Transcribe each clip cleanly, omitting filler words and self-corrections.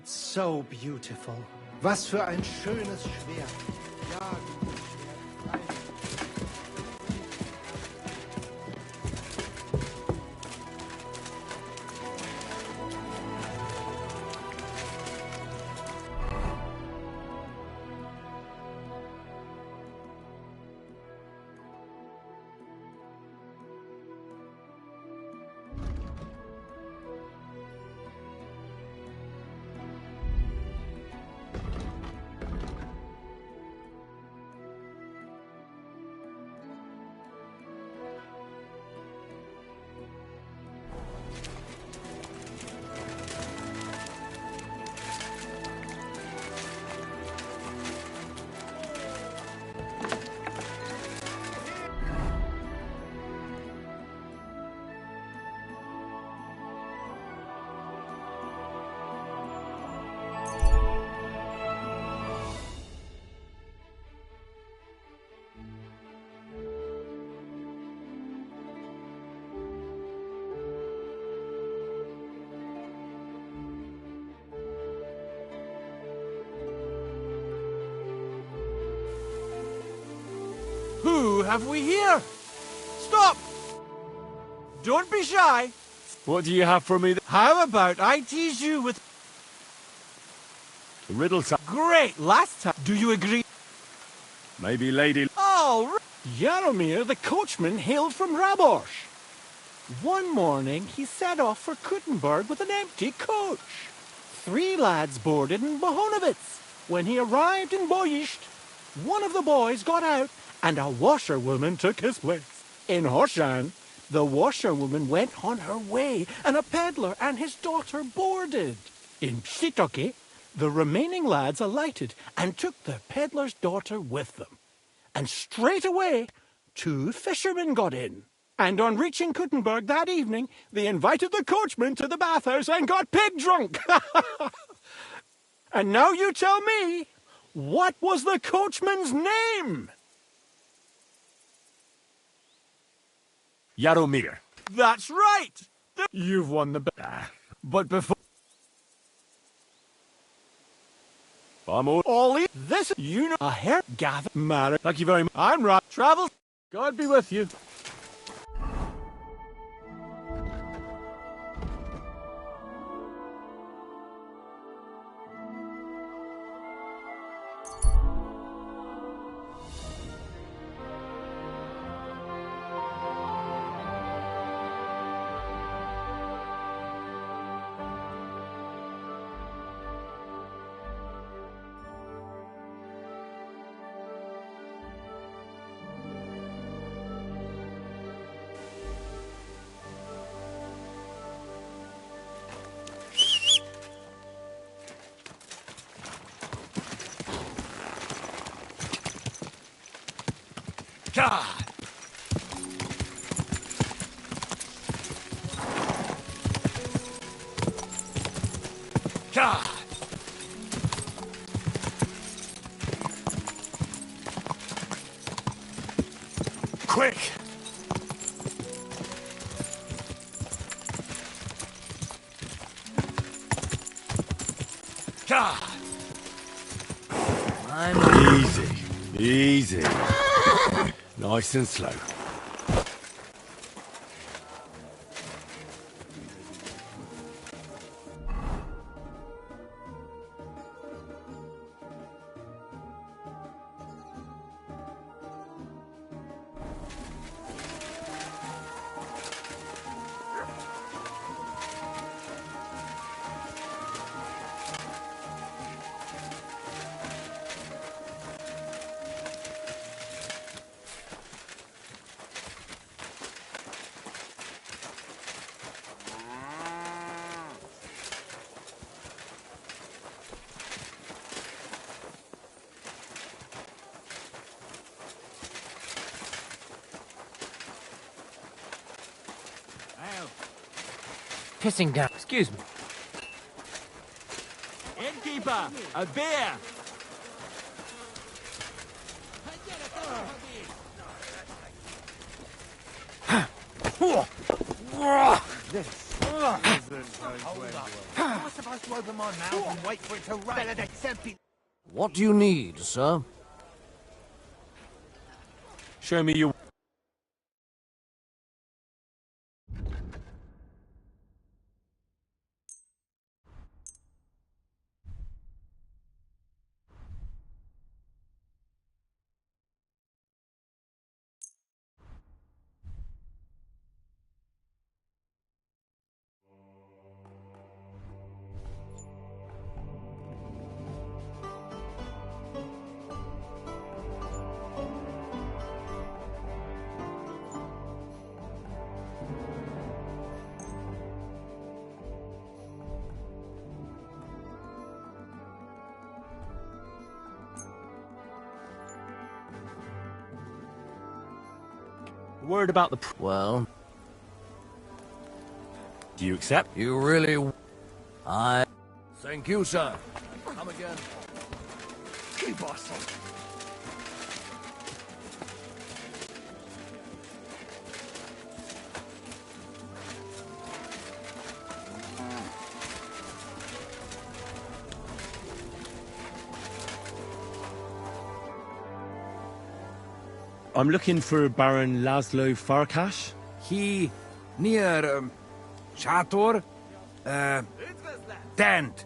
It's so beautiful. Was für ein schönes Schwert. Ja, gutes Schwert. Who have we here? Stop! Don't be shy. What do you have for me? How about I tease you with The riddle time. great last time? Do you agree? Maybe Lady... All right. Jaromir, the coachman, hailed from Rabosh. One morning, he set off for Kuttenberg with an empty coach. 3 lads boarded in Bohonovitz. When he arrived in Boyisht, one of the boys got out and a washerwoman took his place. In Hoshan, the washerwoman went on her way and a peddler and his daughter boarded. In Pshitoke, the remaining lads alighted and took the peddler's daughter with them. And straight away, 2 fishermen got in. And on reaching Kuttenberg that evening, they invited the coachman to the bathhouse and got pig drunk. And now you tell me, what was the coachman's name? Jaromir. That's right. You've won the bet. But before... Vamos. Ollie, this, you know, a hair gather matter. Thank you very much. I'm right. Travel. God be with you. God. God. Quick. God. Easy. Easy. Nice and slow. Pissing down. Excuse me. Innkeeper, a beer. We're supposed to open my mouth and wait for it to rain. What do you need, sir? Show me your... Word about the... Well, Do you accept? you really... I... Thank you, sir. Come again. Keep us on. I'm looking for Baron Laszlo Farkas. He near Chator, tent.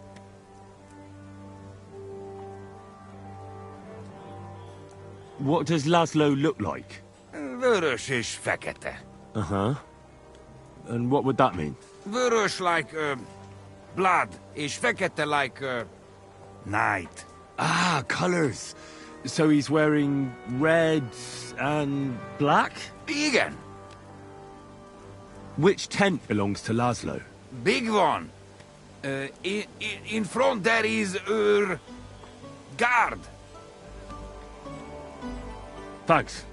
What does Laszlo look like? Vörös és fekete. Uh-huh. And what would that mean? Vörös like blood, és fekete like night. Ah, colours. So he's wearing red and black? Igen, Which tent belongs to Laszlo? big one. In front there is guard. Thanks.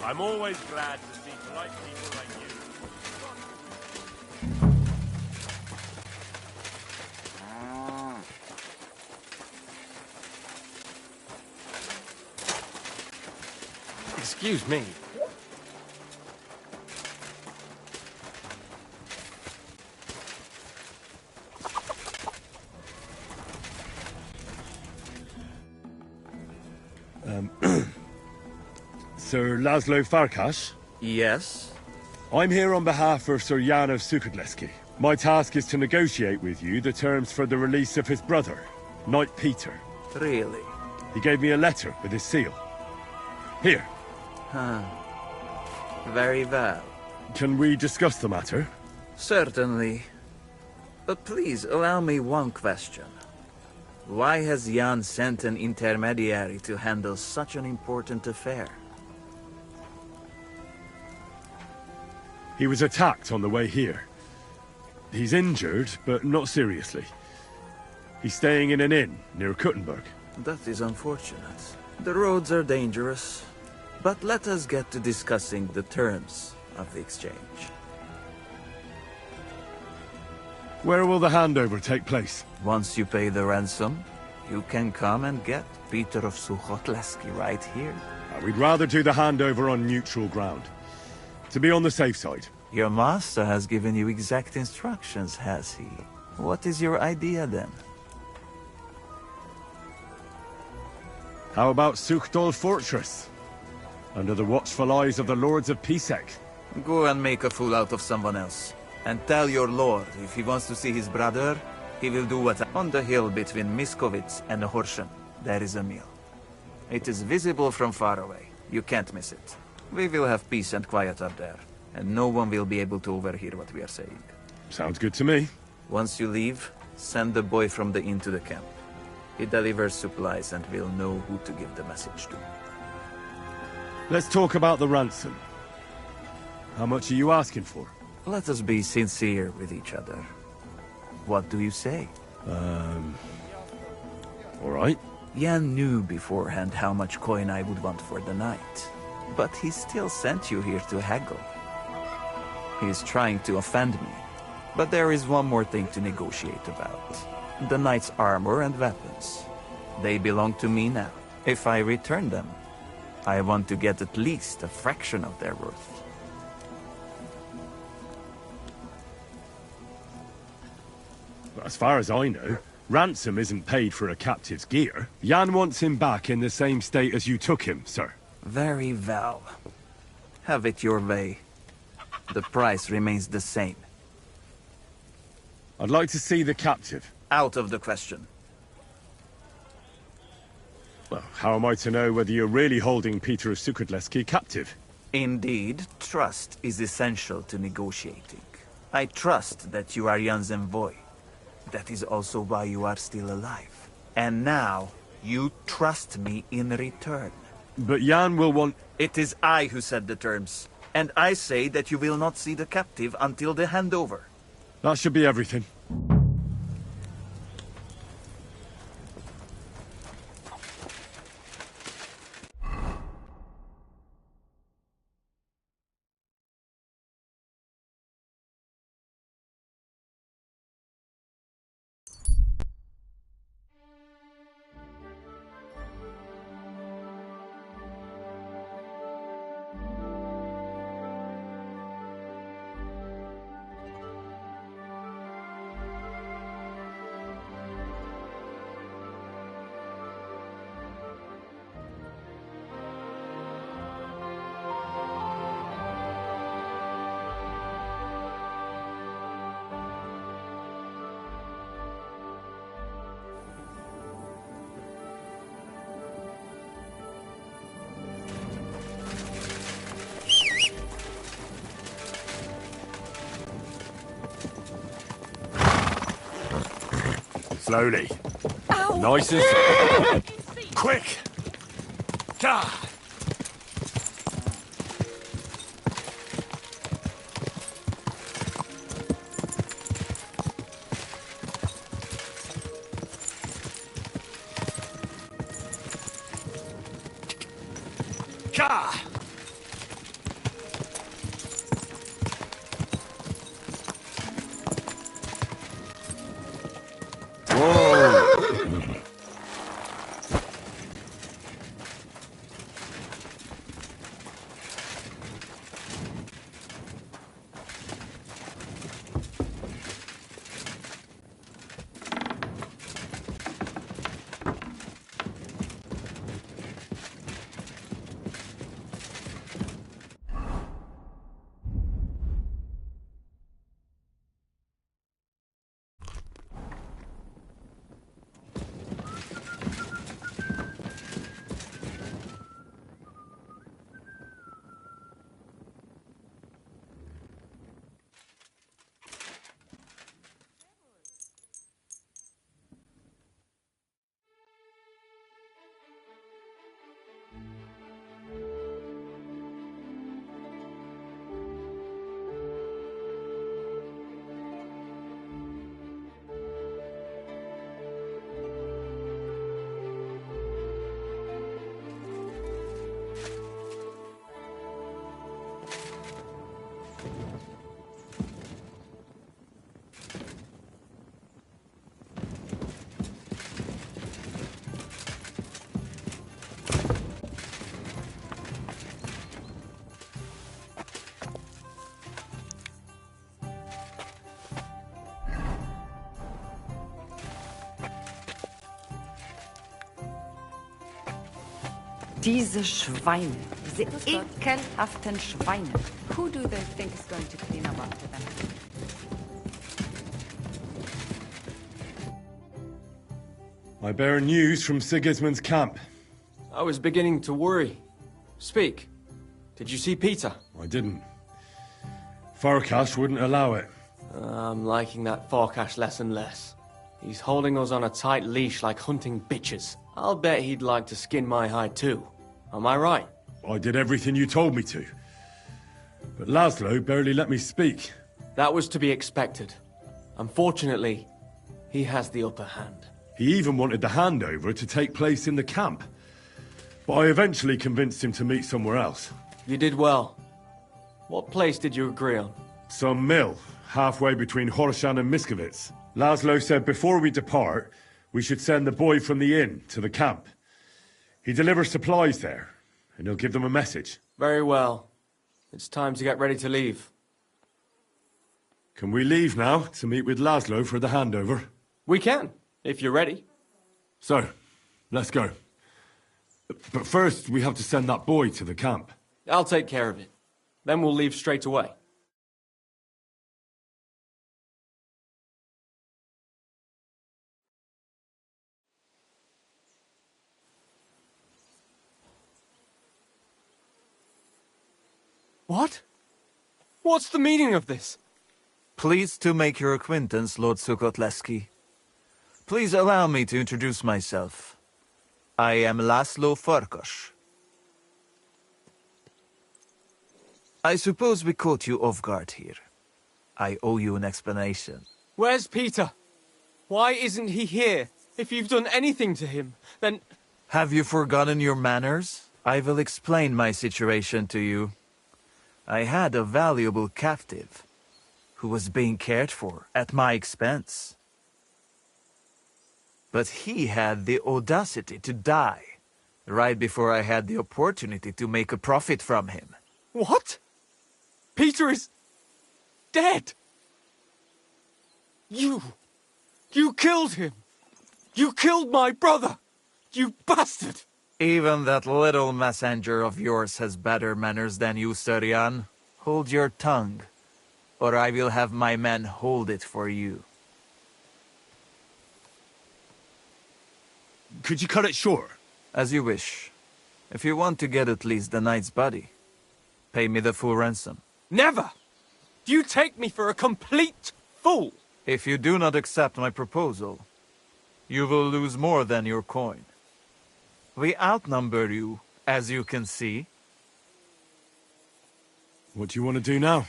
I'm always glad to see polite people like you. Excuse me. Sir Laszlo Farkas? Yes? I'm here on behalf of Sir Jan of Sukadleski. My task is to negotiate with you the terms for the release of his brother, Knight Peter. Really? He gave me a letter with his seal. Here, Very well. can we discuss the matter? Certainly. But please allow me one question. Why has Jan sent an intermediary to handle such an important affair? He was attacked on the way here. He's injured, but not seriously. He's staying in an inn near Kuttenberg. That is unfortunate. The roads are dangerous. But let us get to discussing the terms of the exchange. Where will the handover take place? Once you pay the ransom, you can come and get Peter of Suchotleski right here. We'd rather do the handover on neutral ground. To be on the safe side. Your master has given you exact instructions, has he? What is your idea then? How about Suchdol Fortress? Under the watchful eyes of the Lords of Pisek. Go and make a fool out of someone else. And tell your lord if he wants to see his brother, he will do what... On the hill between Miskovitz and Horschen, there is a mill. It is visible from far away. You can't miss it. We will have peace and quiet up there, and no one will be able to overhear what we are saying. Sounds good to me. Once you leave, send the boy from the inn to the camp. He delivers supplies and will know who to give the message to. Let's talk about the ransom. How much are you asking for? Let us be sincere with each other. What do you say? All right. Jan knew beforehand how much coin I would want for the night, but he still sent you here to haggle. He is trying to offend me, but there is one more thing to negotiate about. The knight's armor and weapons. They belong to me now. If I return them, I want to get at least a fraction of their worth. As far as I know, ransom isn't paid for a captive's gear. Jan wants him back in the same state as you took him, sir. Very well. Have it your way. The price remains the same. I'd like to see the captive. Out of the question. Well, how am I to know whether you're really holding Peter of Sukhodleski captive? Indeed, trust is essential to negotiating. I trust that you are Jan's envoy. That is also why you are still alive. And now, you trust me in return. But Jan will want... It is I who set the terms. And I say that you will not see the captive until the handover. That should be everything. Slowly. Ow. Nice and... Quick! God! God! Diese Schweine, diese ekelhaften Schweine. Who do they think is going to clean up after them? I bear news from Sigismund's camp. I was beginning to worry. Speak. Did you see Peter? I didn't. Farkas wouldn't allow it. I'm liking that Farkas less and less. He's holding us on a tight leash like hunting bitches. I'll bet he'd like to skin my hide too. Am I right? I did everything you told me to. But Laszlo barely let me speak. That was to be expected. Unfortunately, he has the upper hand. He even wanted the handover to take place in the camp. But I eventually convinced him to meet somewhere else. You did well. What place did you agree on? Some mill, halfway between Horshan and Miskovitz. Laszlo said before we depart, we should send the boy from the inn to the camp. He delivers supplies there, and he'll give them a message. Very well. It's time to get ready to leave. Can we leave now to meet with Laszlo for the handover? We can, if you're ready. So, let's go. But first, we have to send that boy to the camp. I'll take care of it. Then we'll leave straight away. What? What's the meaning of this? Pleased to make your acquaintance, Lord Sukotleski. Please allow me to introduce myself. I am Laszlo Farkas. I suppose we caught you off guard here. I owe you an explanation. Where's Peter? Why isn't he here? If you've done anything to him, then... Have you forgotten your manners? I will explain my situation to you. I had a valuable captive who was being cared for at my expense. But he had the audacity to die right before I had the opportunity to make a profit from him. What? Peter is... dead! You killed him! You killed my brother! You bastard! Even that little messenger of yours has better manners than you, Surian. Hold your tongue, or I will have my men hold it for you. Could you cut it short? As you wish. If you want to get at least the knight's body, pay me the full ransom. Never! You take me for a complete fool! If you do not accept my proposal, you will lose more than your coin. We outnumber you, as you can see. What do you want to do now?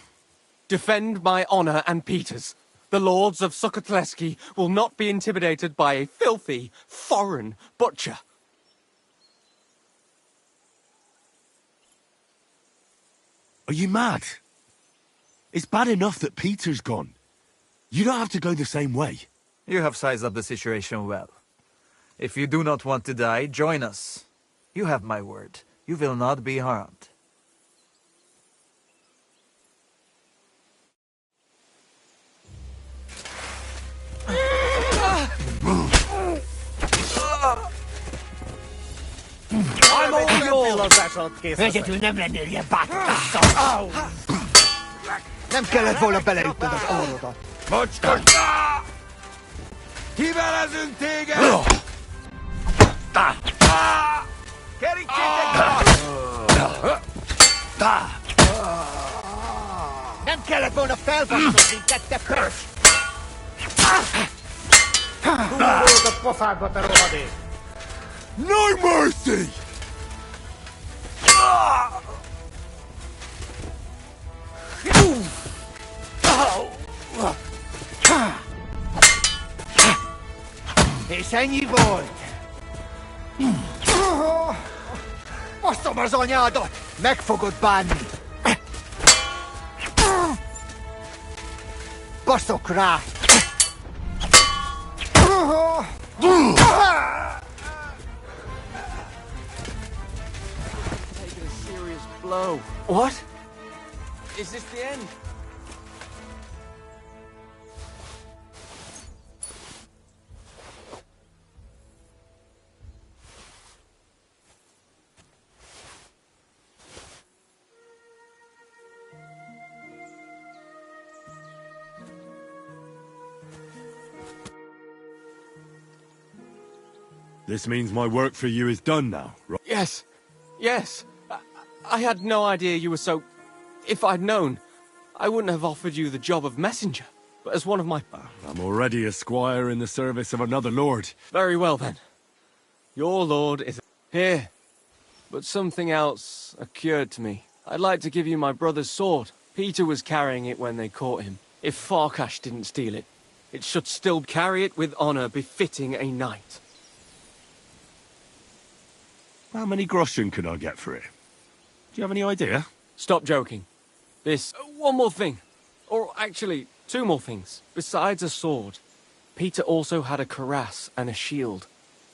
Defend my honor and Peter's. The lords of Sukotleski will not be intimidated by a filthy, foreign butcher. Are you mad? It's bad enough that Peter's gone. You don't have to go the same way. You have sized up the situation well. If you do not want to die, join us. You have my word. You will not be harmed. I'm all yours! Egyedül nem lennél ilyen bátor. Nem kellett volna beleütnöd az orrodat. Mocskos! Kivelezünk téged! Kerítsétek Nem kellett volna felvasztozni, tette pös! Húzódott a pofádba, te rohadék! No mercy! És ennyi volt! Baszom az anyádat! Meg fogod bánni! Baszok rá! Taking a serious blow. What? Is this the end? This means my work for you is done now, right? Yes. Yes. I had no idea you were so... If I'd known, I wouldn't have offered you the job of messenger. But as one of my... I'm already a squire in the service of another lord. Very well, then. Your lord is... Here. But something else occurred to me. I'd like to give you my brother's sword. Peter was carrying it when they caught him. If Farkas didn't steal it. it should still carry it with honor befitting a knight. How many groschen can I get for it? Do you have any idea? Stop joking. One more thing. Or actually, two more things. Besides a sword, Peter also had a cuirass and a shield,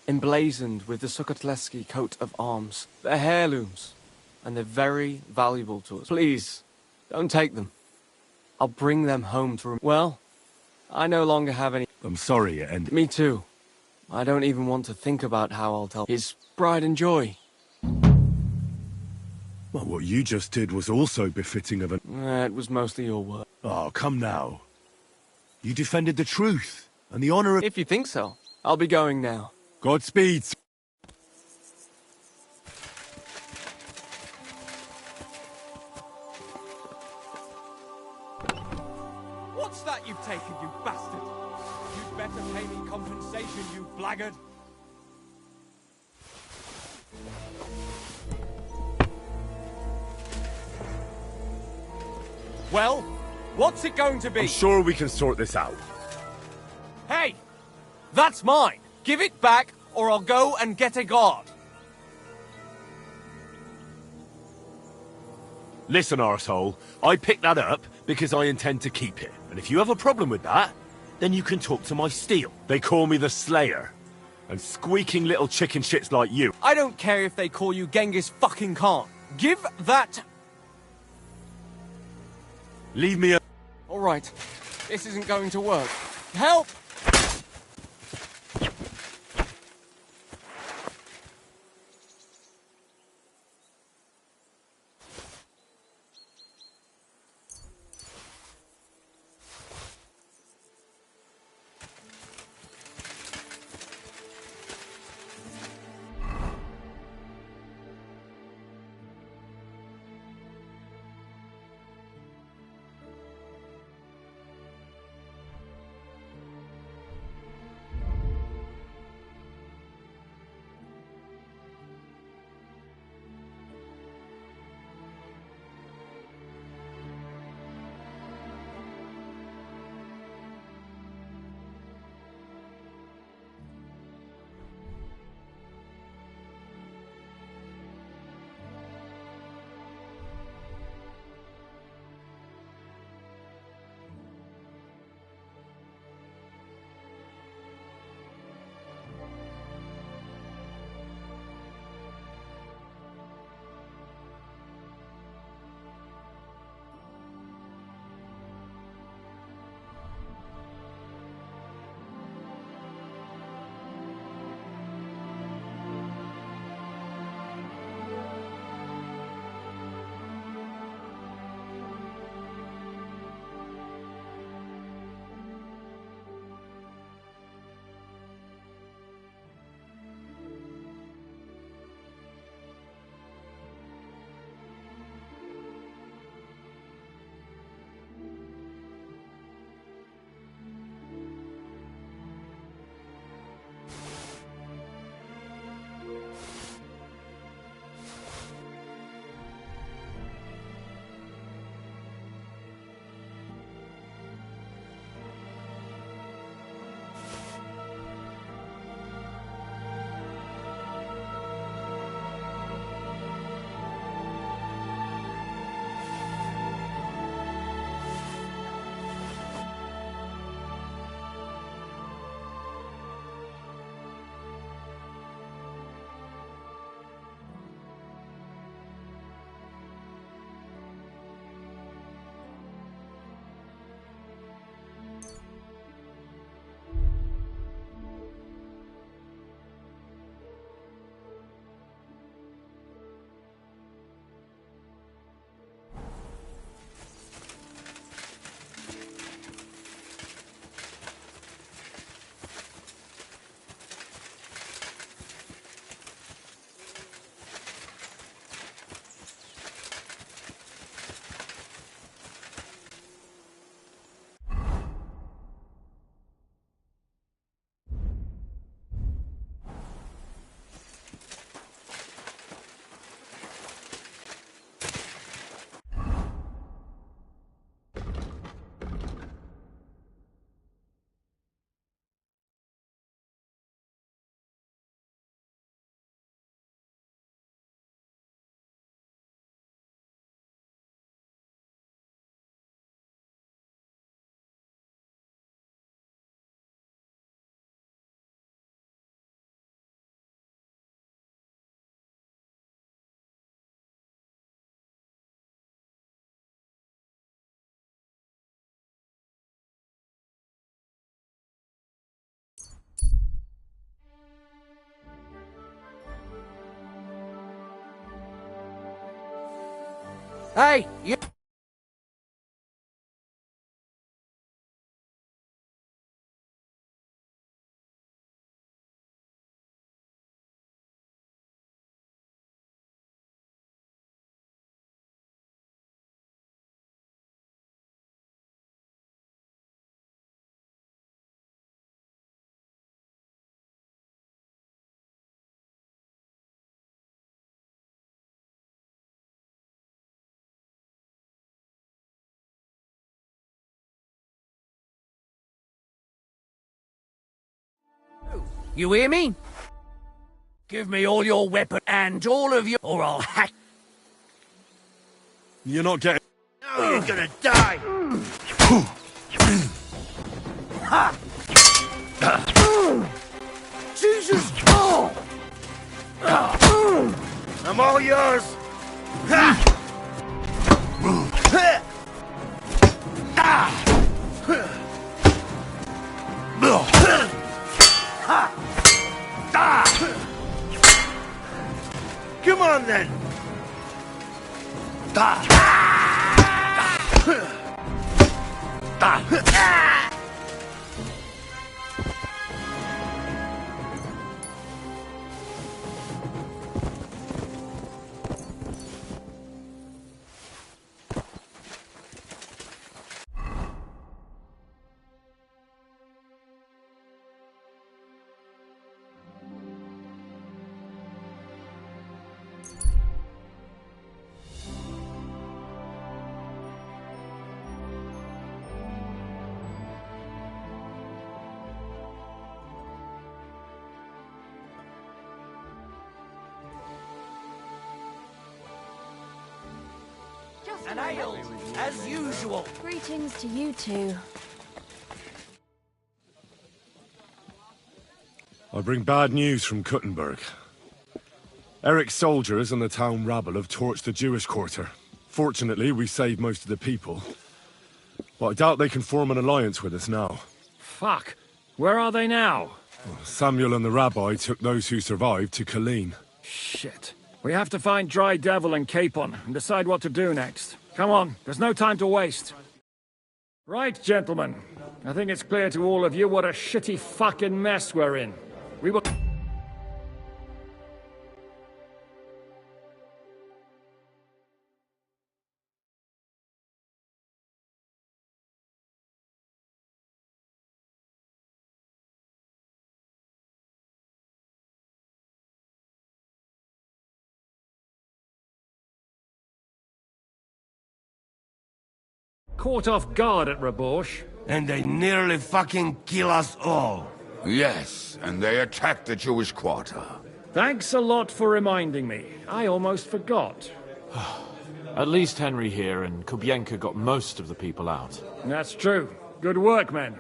emblazoned with the Sukotleski coat of arms. They're heirlooms, and they're very valuable to us. Please, don't take them. I'll bring them home to... Well, I no longer have any... I'm sorry it ended. Me too. I don't even want to think about how I'll tell his bride and joy. Well, what you just did was also befitting of a... It was mostly your work. Oh, come now. You defended the truth and the honor of... If you think so, I'll be going now. Godspeed. What's that you've taken, you bastard? You'd better pay me compensation, you blackguard. Well, what's it going to be? I'm sure we can sort this out. Hey! That's mine! Give it back, or I'll go and get a guard. Listen, arsehole, I picked that up because I intend to keep it. And if you have a problem with that, then you can talk to my steel. They call me the Slayer. And squeaking little chicken shits like you. I don't care if they call you Genghis fucking Khan. Give that... Leave me a... All right. This isn't going to work. Help! Hey, you... You hear me? Give me all your weapon and all of you, or I'll hack... You're not getting... No, you're gonna die! Jesus! Oh! I'm all yours! Come on then! An ale, as usual. Greetings to you two. I bring bad news from Kuttenberg. Eric's soldiers and the town rabble have torched the Jewish quarter. Fortunately, we saved most of the people. But I doubt they can form an alliance with us now. Fuck. Where are they now? Samuel and the rabbi took those who survived to Colleen. Shit. We have to find Dry Devil and Capon and decide what to do next. Come on, there's no time to waste. Right, gentlemen. I think it's clear to all of you what a shitty fucking mess we're in. We will... Caught off guard at Rabosh. And they nearly fucking kill us all. Yes, and they attacked the Jewish quarter. Thanks a lot for reminding me. I almost forgot. At least Henry here and Kubienka got most of the people out. That's true. Good work, men.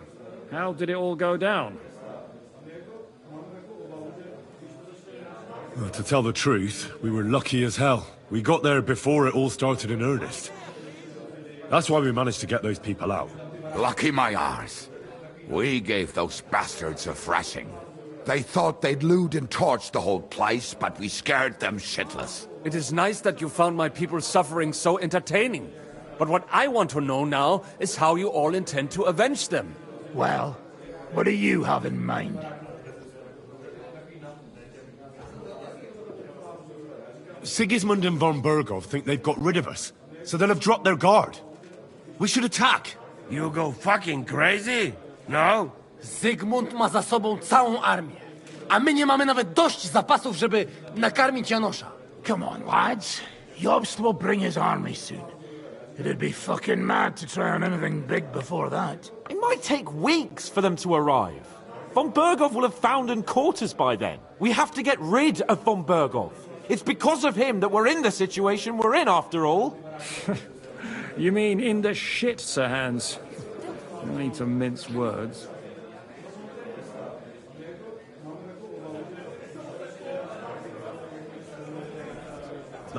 How did it all go down? Well, to tell the truth, we were lucky as hell. We got there before it all started in earnest. That's why we managed to get those people out. Lucky my arse. We gave those bastards a thrashing. They thought they'd loot and torch the whole place, but we scared them shitless. It is nice that you found my people's suffering so entertaining. But what I want to know now is how you all intend to avenge them. Well, what do you have in mind? Sigismund and von Bergov think they've got rid of us, so they'll have dropped their guard. We should attack. You go fucking crazy? No? Zygmunt ma za sobą całą armię, a my nie mamy nawet dość zapasów, żeby nakarmić Janosza. Come on, lads. Jobst will bring his army soon. It'd be fucking mad to try on anything big before that. It might take weeks for them to arrive. Von Bergov will have found and caught us by then. We have to get rid of von Bergov. It's because of him that we're in the situation we're in, after all. You mean in the shit, Sir Hans? No need to mince words.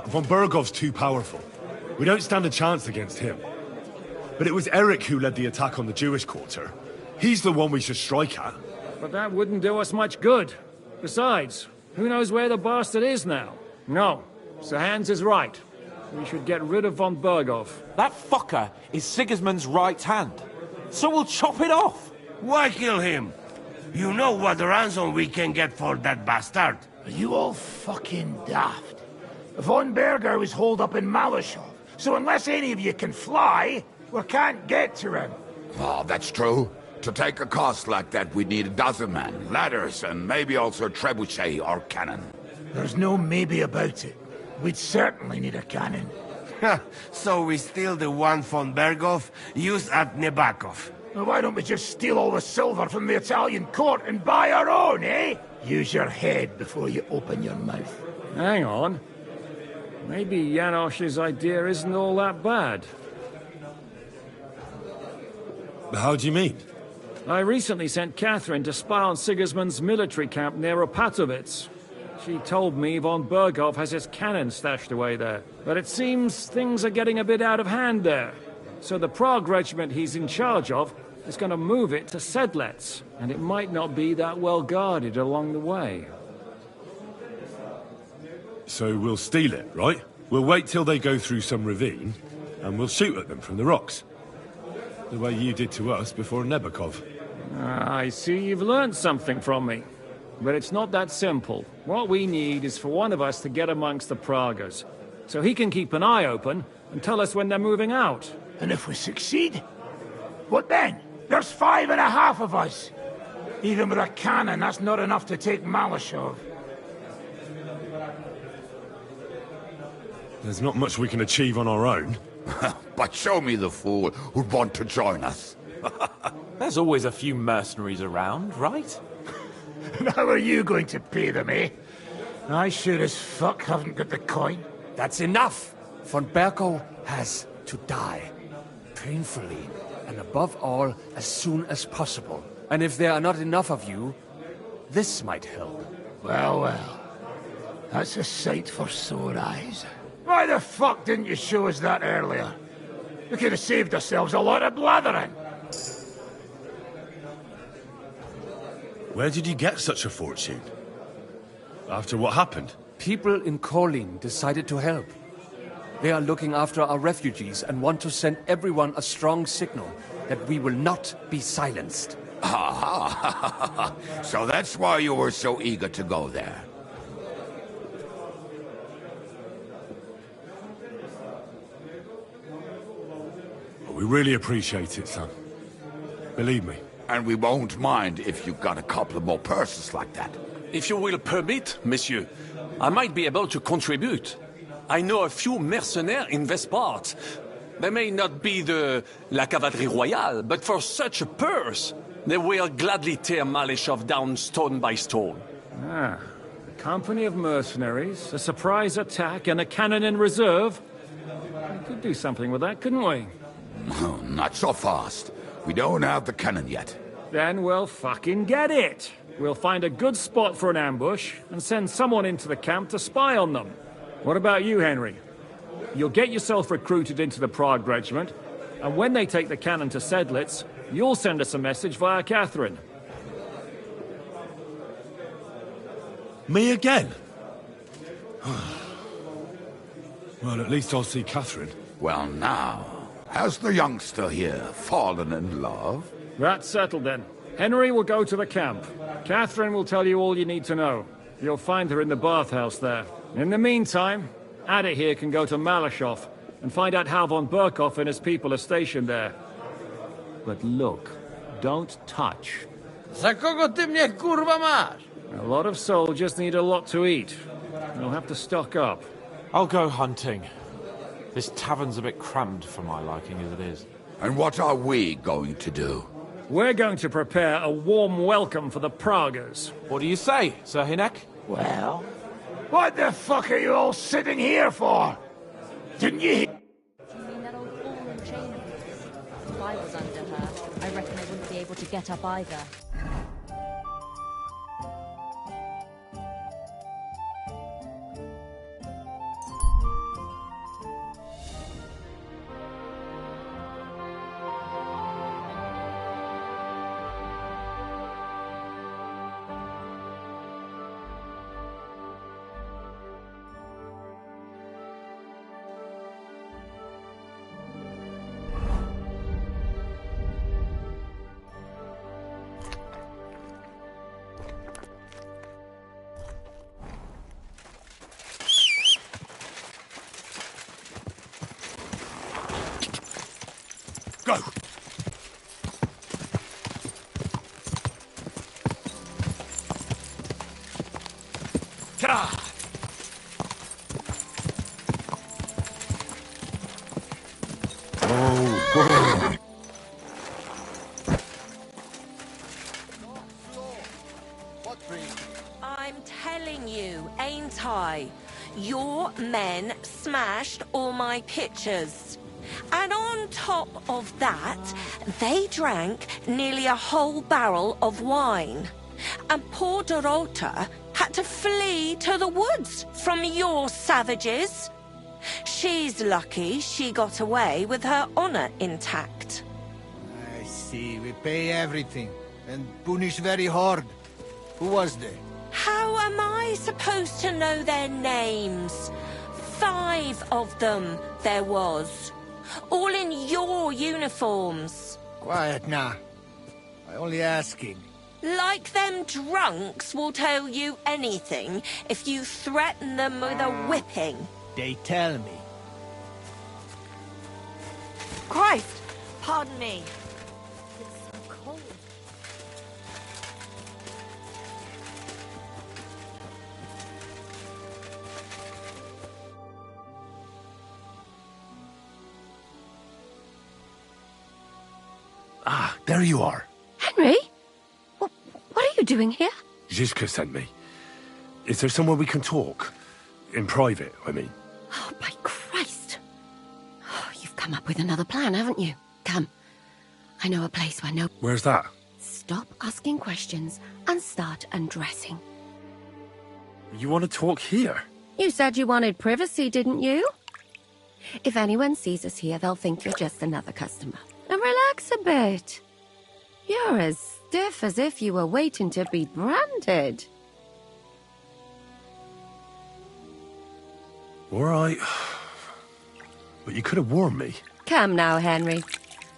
Von Bergov's too powerful. We don't stand a chance against him. But it was Eric who led the attack on the Jewish quarter. He's the one we should strike at. But that wouldn't do us much good. Besides, who knows where the bastard is now? No, Sir Hans is right. we should get rid of von Berghoff. That fucker is Sigismund's right hand. So we'll chop it off. Why kill him? You know what ransom we can get for that bastard. Are you all fucking daft? Von Berger was holed up in Malashov, so unless any of you can fly, we can't get to him. Oh, that's true. To take a cost like that, we'd need a dozen men, ladders, and maybe also a trebuchet or cannon. There's no maybe about it. We'd certainly need a cannon. So we steal the one von Berghoff used at Nebakov. Well, why don't we just steal all the silver from the Italian court and buy our own, eh? Use your head before you open your mouth. Hang on. Maybe Janosch's idea isn't all that bad. How do you mean? I recently sent Catherine to spy on Sigismund's military camp near Opatovitz. She told me von Berghoff has his cannon stashed away there. But it seems things are getting a bit out of hand there. So the Prague regiment he's in charge of is going to move it to Sedlec, and it might not be that well guarded along the way. So we'll steal it, right? We'll wait till they go through some ravine, and we'll shoot at them from the rocks. The way you did to us before Nebakov. I see you've learned something from me. But it's not that simple. What we need is for one of us to get amongst the Pragas, so he can keep an eye open and tell us when they're moving out. And if we succeed? What then? There's 5.5 of us. Even with a cannon, that's not enough to take Malashov. There's not much we can achieve on our own. But show me the fool who'd want to join us. There's always a few mercenaries around, right? And how are you going to pay them, eh? I sure as fuck haven't got the coin. That's enough! Von Berghoff has to die. Painfully, and above all, as soon as possible. And if there are not enough of you, this might help. Well, well. That's a sight for sore eyes. Why the fuck didn't you show us that earlier? We could have saved ourselves a lot of blathering. Where did you get such a fortune? After what happened? People in Kolin decided to help. They are looking after our refugees and want to send everyone a strong signal that we will not be silenced. Ah, so that's why you were so eager to go there. We really appreciate it, son. Believe me. And we won't mind if you've got a couple of more purses like that. If you will permit, monsieur, I might be able to contribute. I know a few mercenaires in this part. They may not be la cavalerie royale, but for such a purse, they will gladly tear Malashov down stone by stone. Ah, a company of mercenaries, a surprise attack, and a cannon in reserve. We could do something with that, couldn't we? No, not so fast. We don't have the cannon yet. Then we'll fucking get it. We'll find a good spot for an ambush and send someone into the camp to spy on them. What about you, Henry? You'll get yourself recruited into the Prague regiment, and when they take the cannon to Sedlec, you'll send us a message via Catherine. Me again? Well, at least I'll see Catherine. Well, now, has the youngster here fallen in love? That's settled then. Henry will go to the camp. Catherine will tell you all you need to know. You'll find her in the bathhouse there. In the meantime, Ada here can go to Malashov and find out how von Berghoff and his people are stationed there. But look, don't touch. Za kogo ty mnie kurwa masz? A lot of soldiers need a lot to eat. You'll have to stock up. I'll go hunting. This tavern's a bit crammed for my liking as it is. And what are we going to do? We're going to prepare a warm welcome for the Pragas. What do you say, Sir Hinek? Well, what the fuck are you all sitting here for? Didn't you hear? You mean that old ball and chain of his? If I was under her, I reckon I wouldn't be able to get up either. Oh, I'm telling you, ain't I? Your men smashed all my pictures. And on top of that, they drank nearly a whole barrel of wine. And poor Dorota had to flee to the woods from your savages. She's lucky she got away with her honor intact. I see. We pay everything and punish very hard. Who was they? How am I supposed to know their names? 5 of them there was. All in your uniforms. Quiet now. I only asking. Like them drunks will tell you anything if you threaten them with a whipping. They tell me. Christ, pardon me. It's so cold. Ah, there you are. Henry? What are you doing here? Zizka sent me. Is there somewhere we can talk? In private, I mean. Oh, by Christ. Oh, you've come up with another plan, haven't you? Come. I know a place where no... Where's that? Stop asking questions and start undressing. You want to talk here? You said you wanted privacy, didn't you? If anyone sees us here, they'll think you're just another customer. And relax a bit. You're as stiff as if you were waiting to be branded. All right. But you could have warned me. Come now, Henry.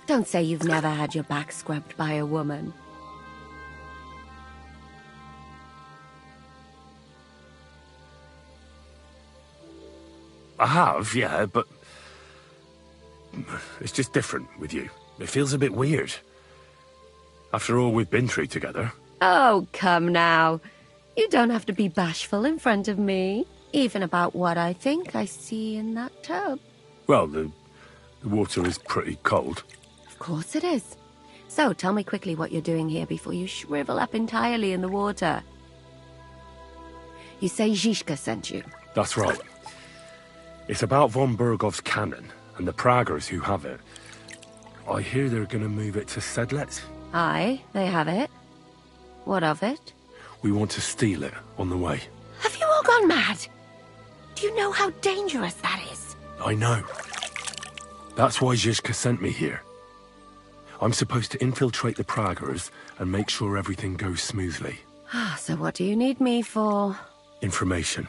Don't say you've never had your back scrubbed by a woman. I have, yeah, but... it's just different with you. It feels a bit weird. After all we've been through together. Oh, come now. You don't have to be bashful in front of me. Even about what I think I see in that tub. Well, the water is pretty cold. Of course it is. So, tell me quickly what you're doing here before you shrivel up entirely in the water. You say Zizka sent you? That's right. It's about von Bergov's cannon and the Praggers who have it. I hear they're going to move it to Sedlec. Aye, they have it. What of it? We want to steal it on the way. Have you all gone mad? Do you know how dangerous that is? I know. That's why Zizka sent me here. I'm supposed to infiltrate the Praggers and make sure everything goes smoothly. So what do you need me for? Information.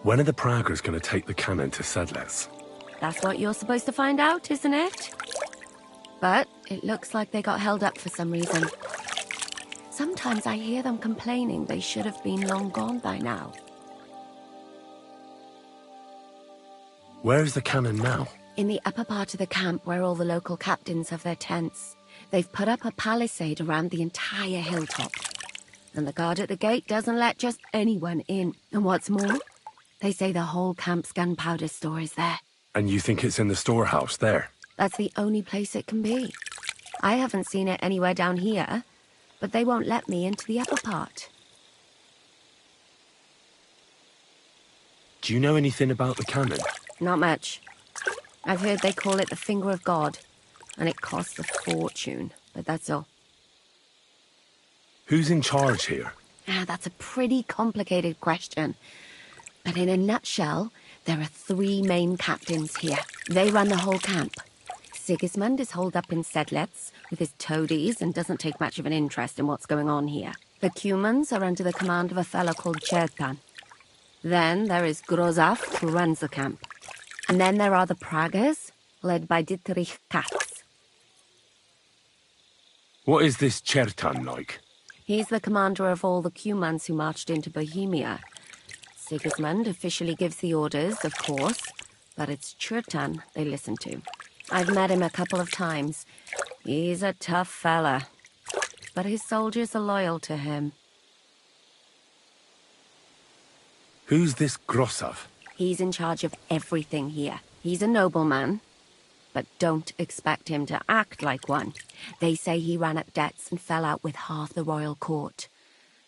When are the Praggers going to take the cannon to Sedlec? That's what you're supposed to find out, isn't it? But it looks like they got held up for some reason. Sometimes I hear them complaining they should have been long gone by now. Where's the cannon now? In the upper part of the camp where all the local captains have their tents. They've put up a palisade around the entire hilltop. And the guard at the gate doesn't let just anyone in. And what's more, they say the whole camp's gunpowder store is there. And you think it's in the storehouse there? That's the only place it can be. I haven't seen it anywhere down here, but they won't let me into the upper part. Do you know anything about the cannon? Not much. I've heard they call it the Finger of God, and it costs a fortune, but that's all. Who's in charge here? That's a pretty complicated question. But in a nutshell, there are 3 main captains here. They run the whole camp. Sigismund is holed up in Sedlec with his toadies and doesn't take much of an interest in what's going on here. The Cumans are under the command of a fellow called Chertan. Then there is Grozaf, who runs the camp. And then there are the Praggers, led by Dietrich Katz. What is this Chertan like? He's the commander of all the Cumans who marched into Bohemia. Sigismund officially gives the orders, of course, but it's Chertan they listen to. I've met him a couple of times. He's a tough fella, but his soldiers are loyal to him. Who's this Grossav? He's in charge of everything here. He's a nobleman, but don't expect him to act like one. They say he ran up debts and fell out with half the royal court.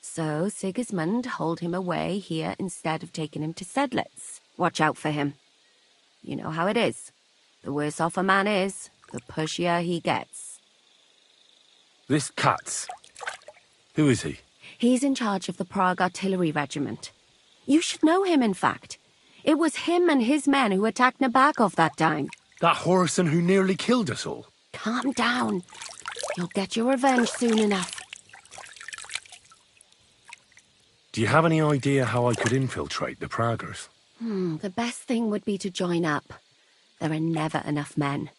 So Sigismund hauled him away here instead of taking him to Sedlitz. Watch out for him. You know how it is. The worse off a man is, the pushier he gets. This Katz. Who is he? He's in charge of the Prague Artillery Regiment. You should know him, in fact. It was him and his men who attacked Nabakov that time. That Horace who nearly killed us all. Calm down. You'll get your revenge soon enough. Do you have any idea how I could infiltrate the Praggers? The best thing would be to join up. There are never enough men.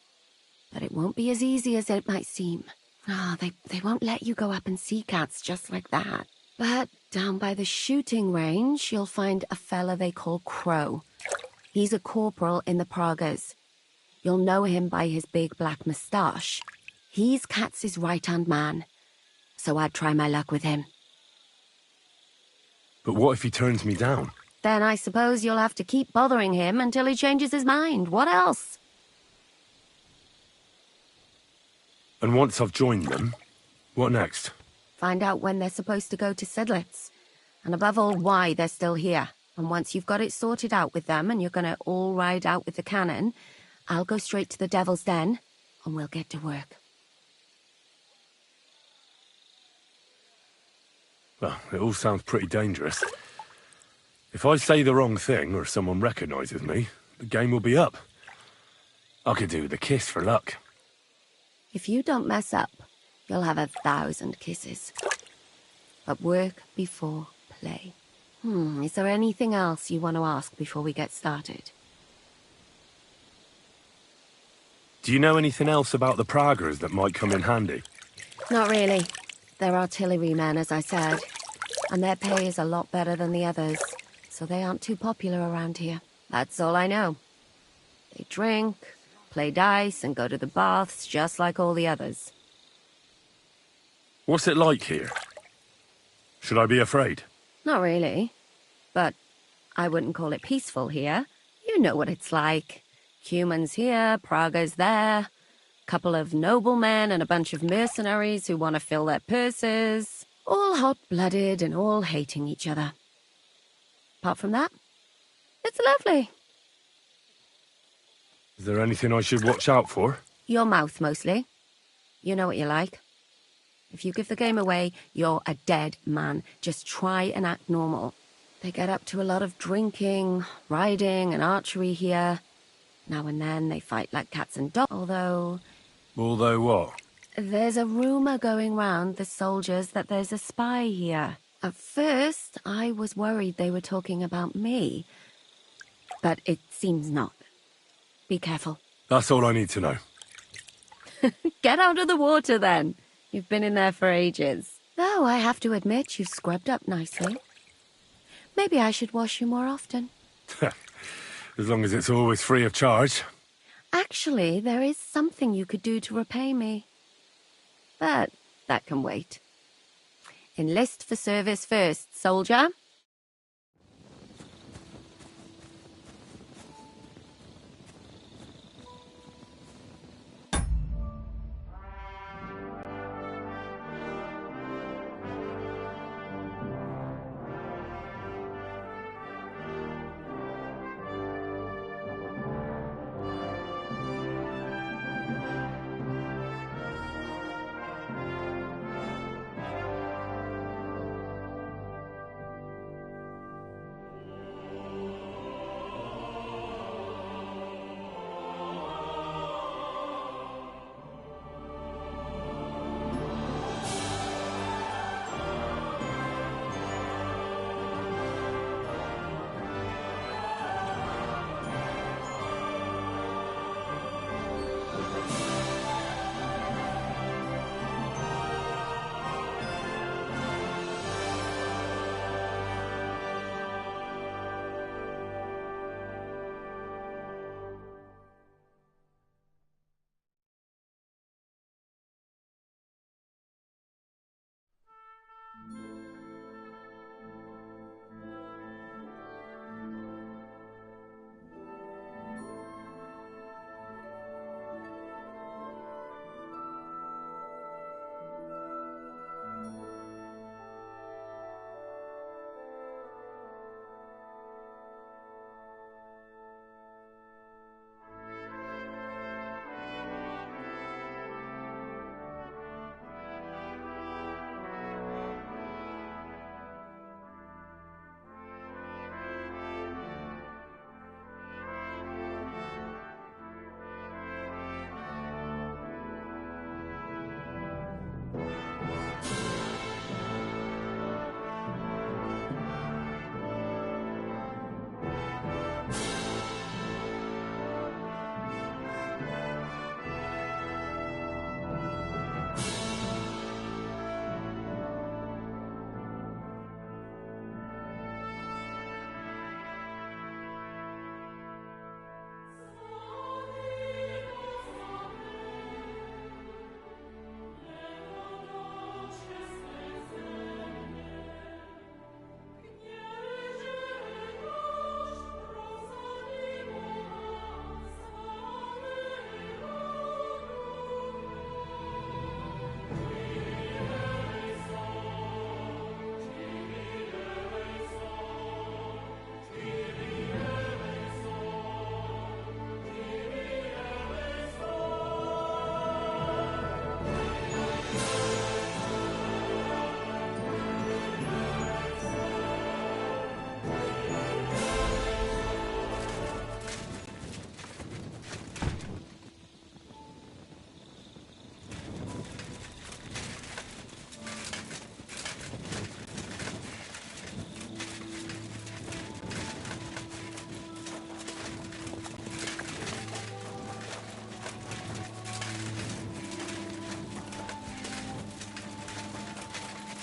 But it won't be as easy as it might seem. They won't let you go up and see cats just like that. But down by the shooting range, you'll find a fella they call Crow. He's a corporal in the Praggers. You'll know him by his big black moustache. He's Katz's right-hand man. So I'd try my luck with him. But what if he turns me down? Then I suppose you'll have to keep bothering him until he changes his mind. What else? And once I've joined them, what next? Find out when they're supposed to go to Sedlitz. And above all, why they're still here. And once you've got it sorted out with them and you're gonna all ride out with the cannon, I'll go straight to the Devil's Den and we'll get to work. Well, it all sounds pretty dangerous. If I say the wrong thing or someone recognizes me, the game will be up. I could do with a kiss for luck. If you don't mess up, you'll have 1,000 kisses. But work before play. Is there anything else you want to ask before we get started? Do you know anything else about the Praggers that might come in handy? Not really. They're artillerymen, as I said. And their pay is a lot better than the others. So they aren't too popular around here. That's all I know. They drink, play dice, and go to the baths just like all the others. What's it like here? Should I be afraid? Not really. But I wouldn't call it peaceful here. You know what it's like. Humans here, Praggers there. Couple of noblemen and a bunch of mercenaries who want to fill their purses. All hot-blooded and all hating each other. Apart from that, it's lovely. Is there anything I should watch out for? Your mouth, mostly. You know what you're like. If you give the game away, you're a dead man. Just try and act normal. They get up to a lot of drinking, riding, and archery here. Now and then they fight like cats and dogs, although... Although what? There's a rumor going round the soldiers that there's a spy here. At first, I was worried they were talking about me. But it seems not. Be careful. That's all I need to know. Get out of the water, then. You've been in there for ages. Though I have to admit you've scrubbed up nicely. Maybe I should wash you more often. As long as it's always free of charge. Actually, there is something you could do to repay me. But that can wait. Enlist for service first, soldier.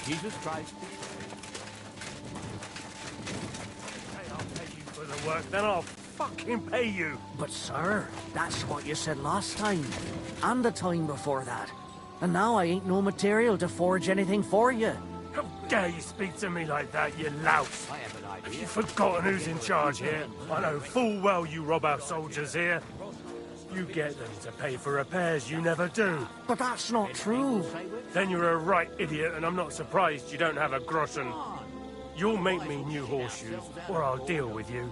Jesus Christ. Hey, I'll pay you for the work, then I'll fucking pay you. But sir, that's what you said last time. And the time before that. And now I ain't no material to forge anything for you. How dare you speak to me like that, you louse? Have you forgotten who's in charge here? I know full well you rob our soldiers here. You get them to pay for repairs you never do. But that's not true. Then you're a right idiot, and I'm not surprised you don't have a groschen. You'll make me new horseshoes, or I'll deal with you.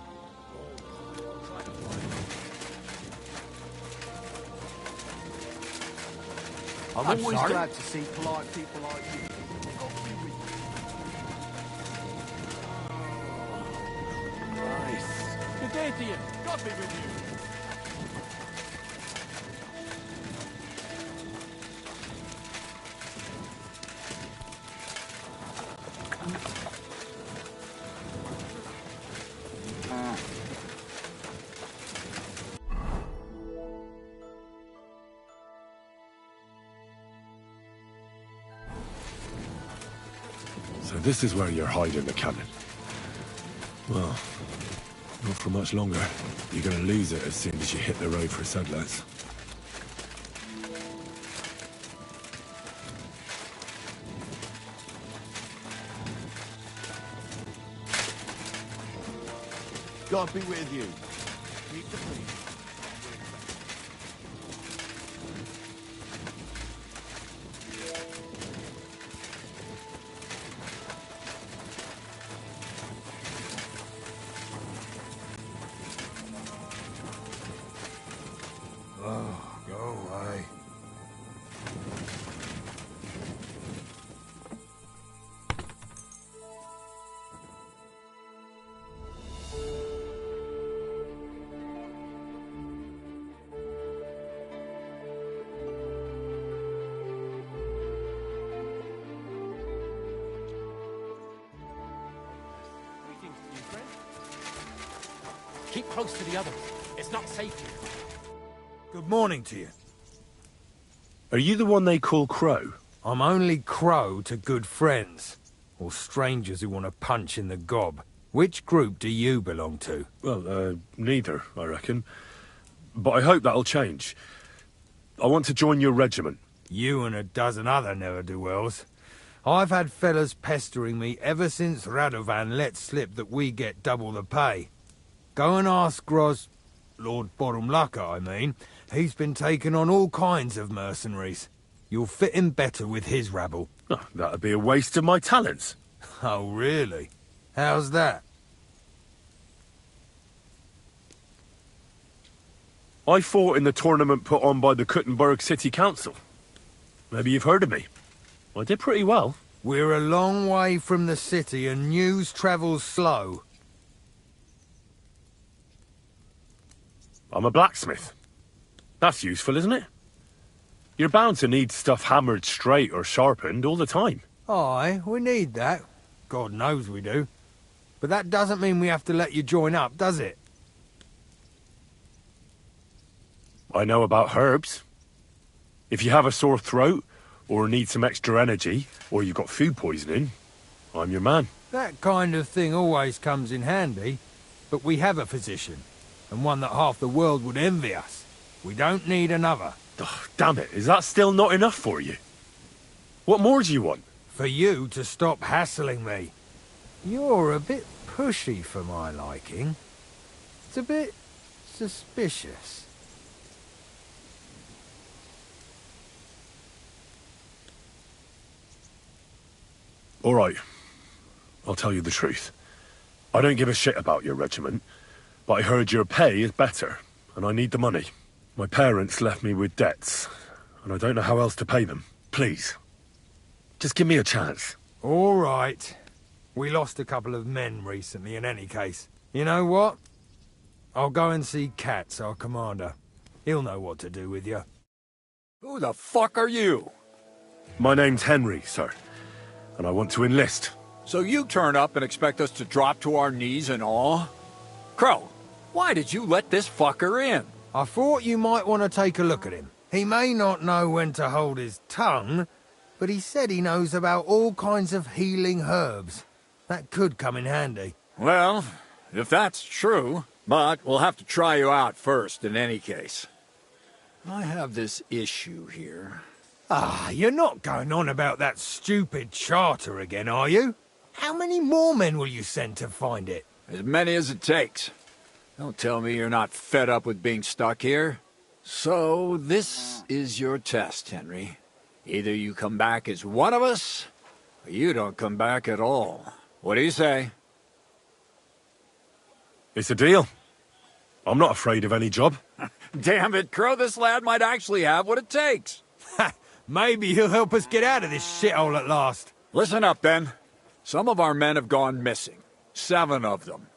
I'm always glad to see polite people like you. Good day to you. God be with you. So this is where you're hiding the cannon. Well, not for much longer. You're gonna lose it as soon as you hit the road for Sedlets. God be with you. Keep the peace. Oh, go away. Keep close to the others. It's not safe here. Good morning to you. Are you the one they call Crow? I'm only Crow to good friends, or strangers who want to punch in the gob. Which group do you belong to? Well, neither, I reckon. But I hope that'll change. I want to join your regiment. You and a dozen other ne'er-do-wells. I've had fellas pestering me ever since Radovan let slip that we get double the pay. Go and ask Gros... Lord Borumlaka, I mean. He's been taking on all kinds of mercenaries. You'll fit in better with his rabble. Oh, that'd be a waste of my talents. Oh, really? How's that? I fought in the tournament put on by the Kuttenberg City Council. Maybe you've heard of me. I did pretty well. We're a long way from the city and news travels slow. I'm a blacksmith. That's useful, isn't it? You're bound to need stuff hammered straight or sharpened all the time. Aye, we need that. God knows we do. But that doesn't mean we have to let you join up, does it? I know about herbs. If you have a sore throat, or need some extra energy, or you've got food poisoning, I'm your man. That kind of thing always comes in handy. But we have a physician, and one that half the world would envy us. We don't need another. Oh, damn it, is that still not enough for you? What more do you want? For you to stop hassling me. You're a bit pushy for my liking. It's a bit suspicious. All right, I'll tell you the truth. I don't give a shit about your regiment, but I heard your pay is better, and I need the money. My parents left me with debts, and I don't know how else to pay them. Please, just give me a chance. All right. We lost a couple of men recently in any case. You know what? I'll go and see Katz, our commander. He'll know what to do with you. Who the fuck are you? My name's Henry, sir, and I want to enlist. So you turn up and expect us to drop to our knees in awe? Crow, why did you let this fucker in? I thought you might want to take a look at him. He may not know when to hold his tongue, but he said he knows about all kinds of healing herbs. That could come in handy. Well, if that's true, but we'll have to try you out first in any case. I have this issue here. Ah, you're not going on about that stupid charter again, are you? How many more men will you send to find it? As many as it takes. Don't tell me you're not fed up with being stuck here. So, this is your test, Henry. Either you come back as one of us, or you don't come back at all. What do you say? It's a deal. I'm not afraid of any job. Damn it, Crow, this lad might actually have what it takes. Maybe he'll help us get out of this shithole at last. Listen up, then. Some of our men have gone missing. 7 of them.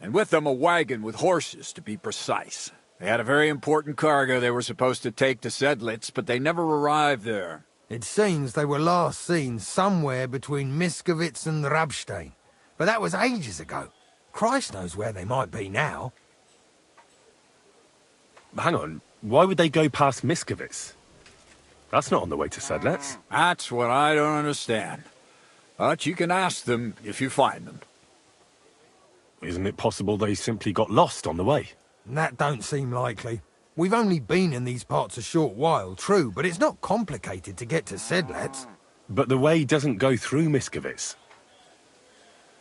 And with them a wagon with horses, to be precise. They had a very important cargo they were supposed to take to Sedlitz, but they never arrived there. It seems they were last seen somewhere between Miskovitz and Rabstein. But that was ages ago. Christ knows where they might be now. Hang on, why would they go past Miskovitz? That's not on the way to Sedlitz. That's what I don't understand. But you can ask them if you find them. Isn't it possible they simply got lost on the way? That don't seem likely. We've only been in these parts a short while, true, but it's not complicated to get to Sedlitz. But the way doesn't go through Miskovitz.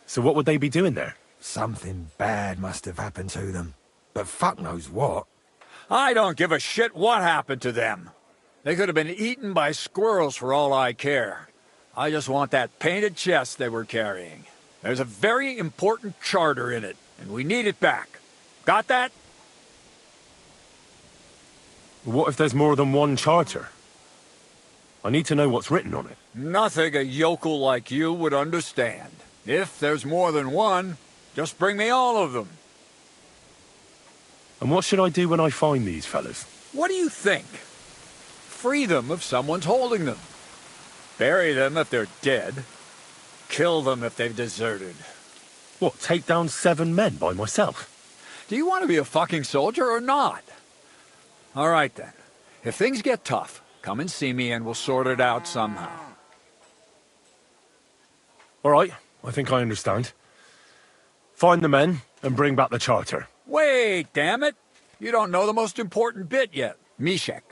So what would they be doing there? Something bad must have happened to them. But fuck knows what. I don't give a shit what happened to them. They could have been eaten by squirrels for all I care. I just want that painted chest they were carrying. There's a very important charter in it, and we need it back. Got that? What if there's more than one charter? I need to know what's written on it. Nothing a yokel like you would understand. If there's more than one, just bring me all of them. And what should I do when I find these fellas? What do you think? Free them if someone's holding them. Bury them if they're dead. Kill them if they've deserted. What, take down 7 men by myself? Do you want to be a fucking soldier or not? All right then. If things get tough, come and see me and we'll sort it out somehow. All right, I think I understand. Find the men and bring back the charter. Wait, damn it! You don't know the most important bit yet. Mishek,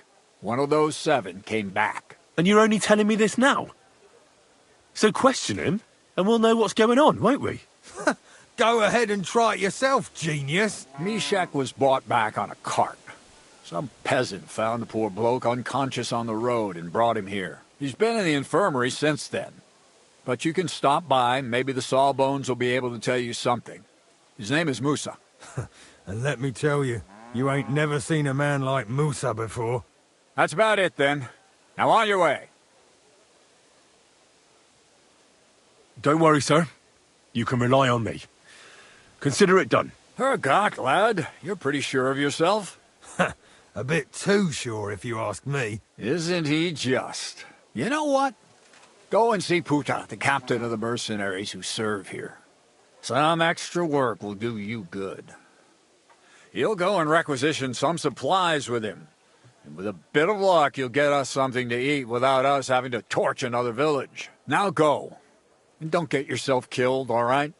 one of those 7, came back. And you're only telling me this now? So question him, and we'll know what's going on, won't we? Go ahead and try it yourself, genius. Mishek was brought back on a cart. Some peasant found the poor bloke unconscious on the road and brought him here. He's been in the infirmary since then. But you can stop by, maybe the Sawbones will be able to tell you something. His name is Musa. And let me tell you, you ain't never seen a man like Musa before. That's about it, then. Now on your way. Don't worry, sir. You can rely on me. Consider it done. Hergott, lad. You're pretty sure of yourself. A bit too sure, if you ask me. Isn't he just? You know what? Go and see Puta, the captain of the mercenaries who serve here. Some extra work will do you good. You'll go and requisition some supplies with him. And with a bit of luck, you'll get us something to eat without us having to torch another village. Now go. And don't get yourself killed, all right?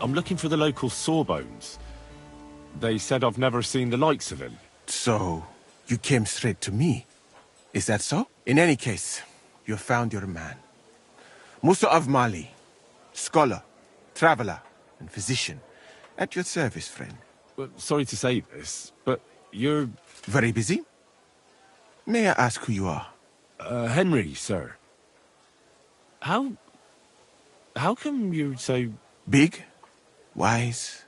I'm looking for the local Sawbones. They said I've never seen the likes of him. So, you came straight to me. Is that so? In any case, you found your man. Musa of Mali, scholar, traveler, and physician. At your service, friend. Well, sorry to say this, but you're... Very busy? May I ask who you are? Henry, sir. How come you're so... Big? Wise?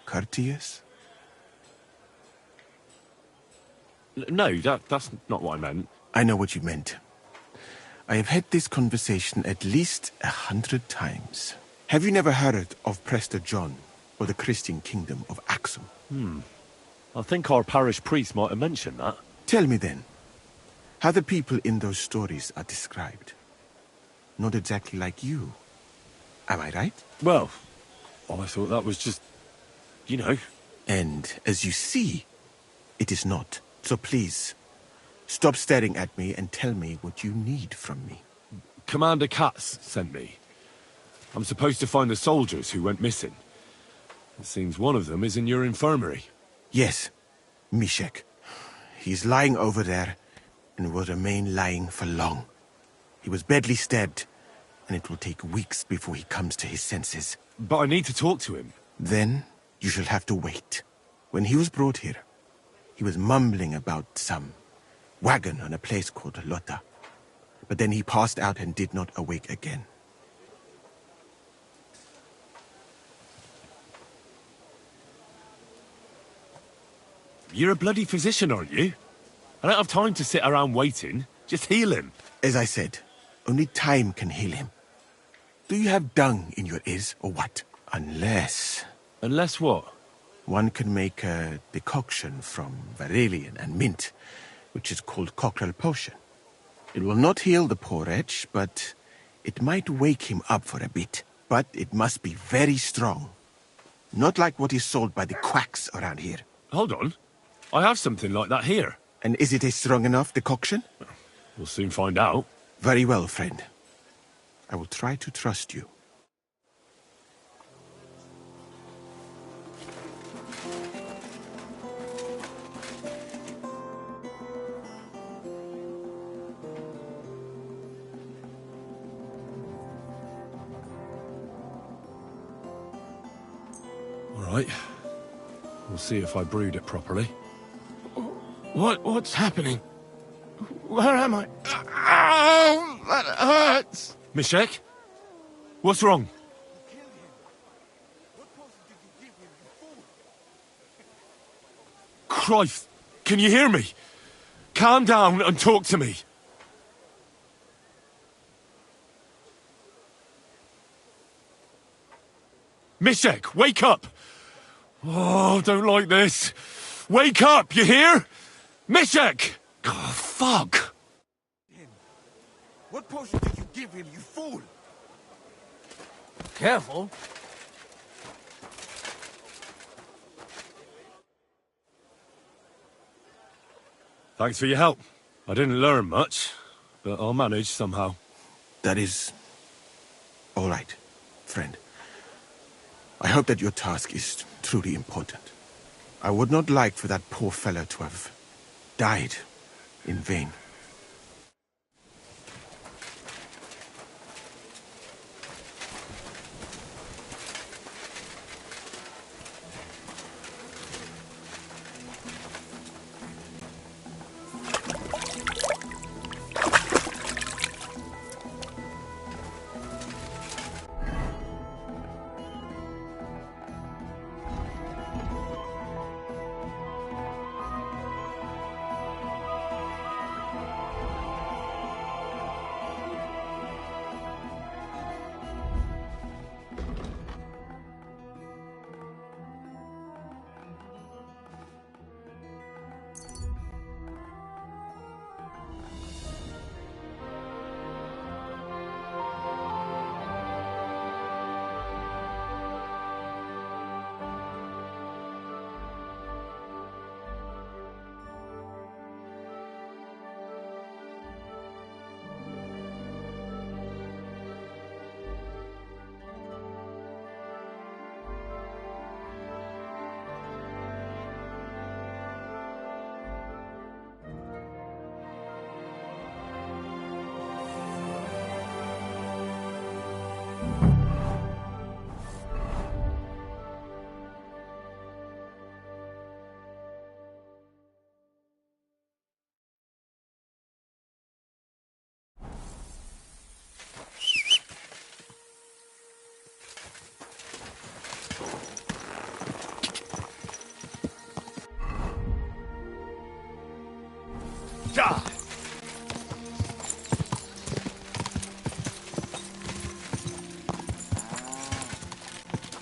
Courteous? No, that's not what I meant. I know what you meant. I have had this conversation at least 100 times. Have you never heard of Prester John? or the Christian kingdom of Axum. I think our parish priest might have mentioned that. Tell me then, how the people in those stories are described. Not exactly like you. Am I right? Well, I thought that was just, you know. And as you see, it is not. So please, stop staring at me and tell me what you need from me. Commander Katz sent me. I'm supposed to find the soldiers who went missing. It seems one of them is in your infirmary. Yes, Mishek. He's lying over there, and will remain lying for long. He was badly stabbed, and it will take weeks before he comes to his senses. But I need to talk to him. Then you shall have to wait. When he was brought here, he was mumbling about some wagon on a place called Lota. But then he passed out and did not awake again. You're a bloody physician, aren't you? I don't have time to sit around waiting. Just heal him. As I said, only time can heal him. Do you have dung in your ears, or what? Unless... Unless what? One can make a decoction from Varelian and mint, which is called cockerel potion. It will not heal the poor wretch, but it might wake him up for a bit. But it must be very strong. Not like what is sold by the quacks around here. Hold on. I have something like that here. And is it a strong enough decoction? We'll soon find out. Very well, friend. I will try to trust you. All right. We'll see if I brewed it properly. What's happening? Where am I? Ow! That hurts! Mishek? What's wrong? Christ! Can you hear me? Calm down and talk to me. Mishek, wake up! Oh, don't like this. Wake up, you hear? Mishek! Oh, fuck! What potion did you give him, you fool? Careful. Thanks for your help. I didn't learn much, but I'll manage somehow. That is... all right, friend. I hope that your task is truly important. I would not like for that poor fellow to have died in vain.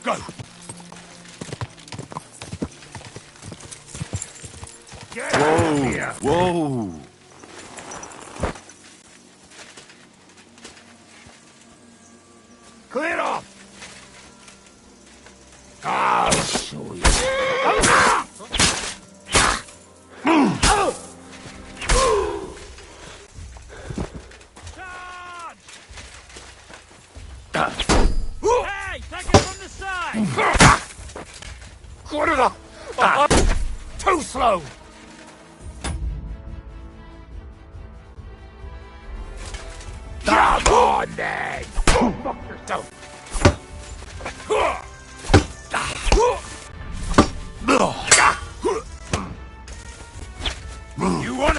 Go! Whoa! Clear off! I'll show you. Hey, take it from the side! Too slow! Come on, then! Fuck yourself! You want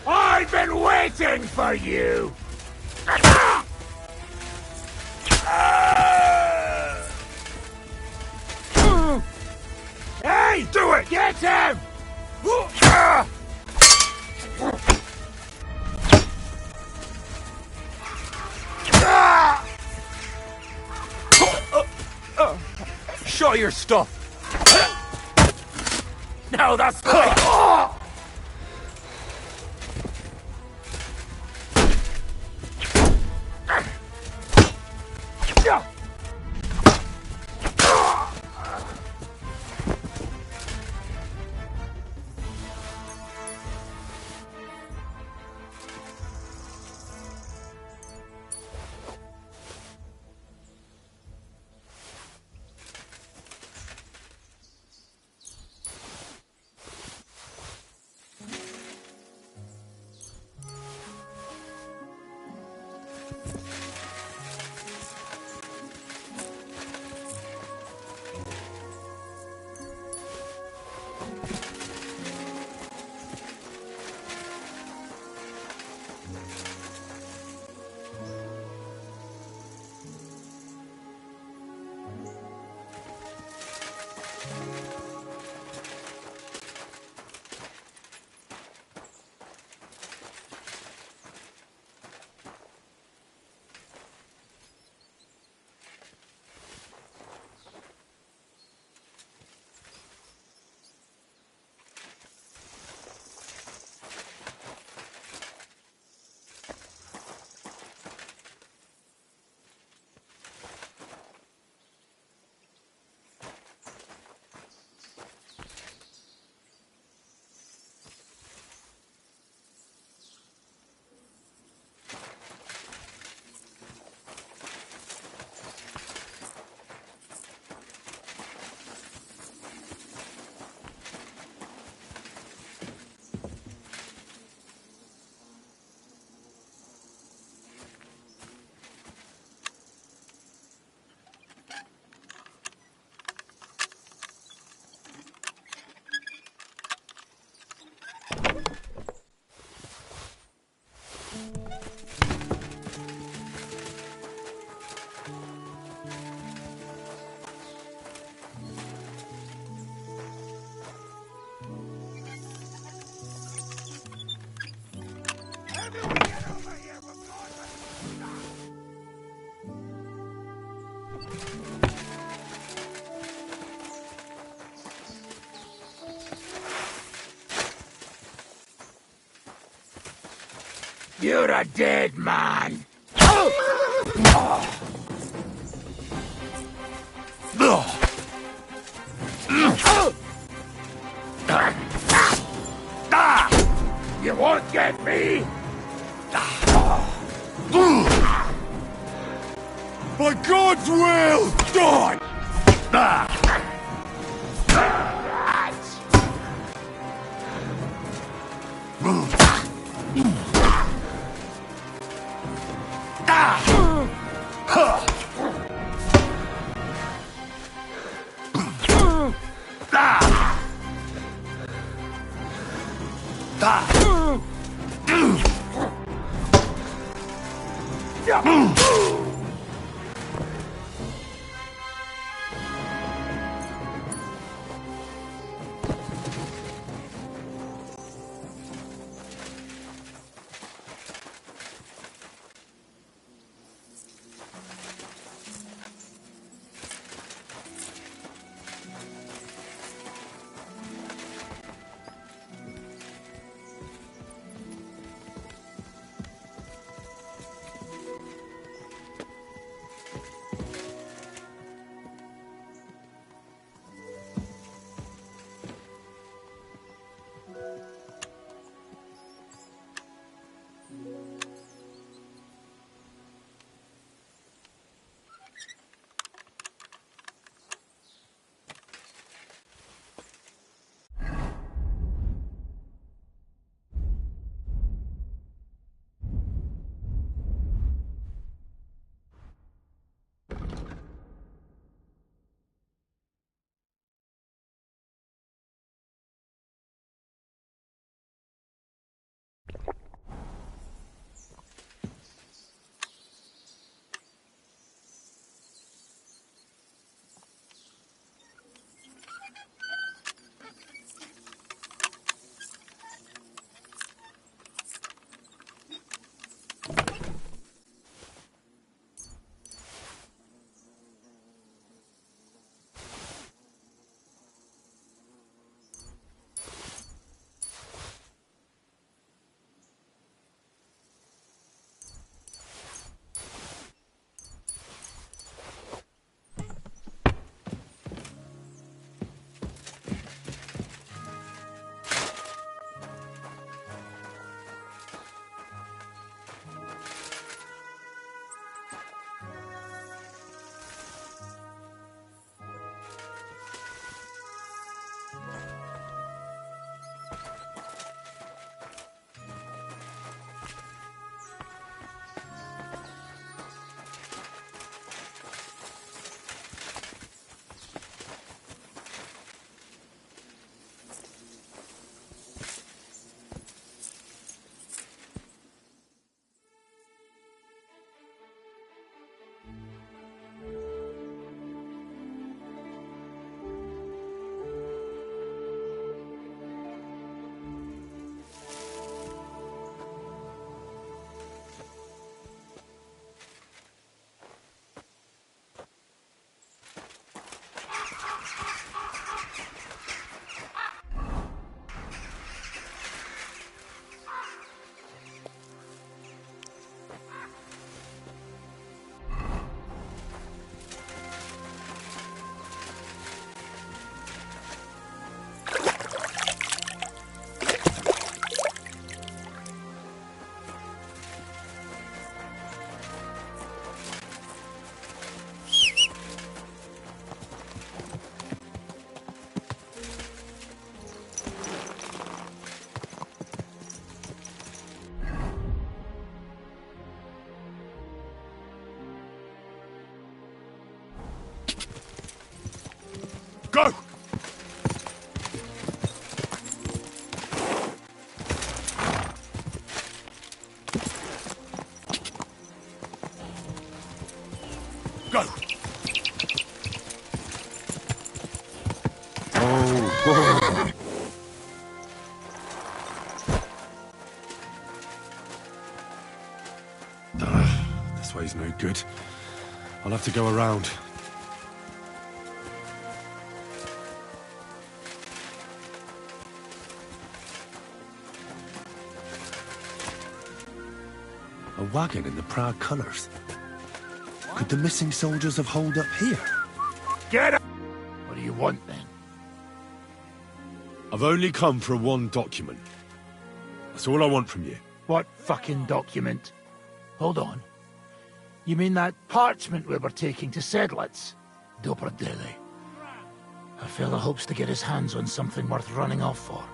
I've been waiting for you! Hey! Do it! Get him! Show your stuff! No, that's right! You're a dead man. You won't get me. By God's will, die! Go! Go! Oh, this way's no good. I'll have to go around. A wagon in the proud colours. Could the missing soldiers have holed up here? Get up! What do you want, then? I've only come for one document. That's all I want from you. What fucking document? Hold on. You mean that parchment we were taking to Sedlitz? Dobrodele. A fella hopes to get his hands on something worth running off for,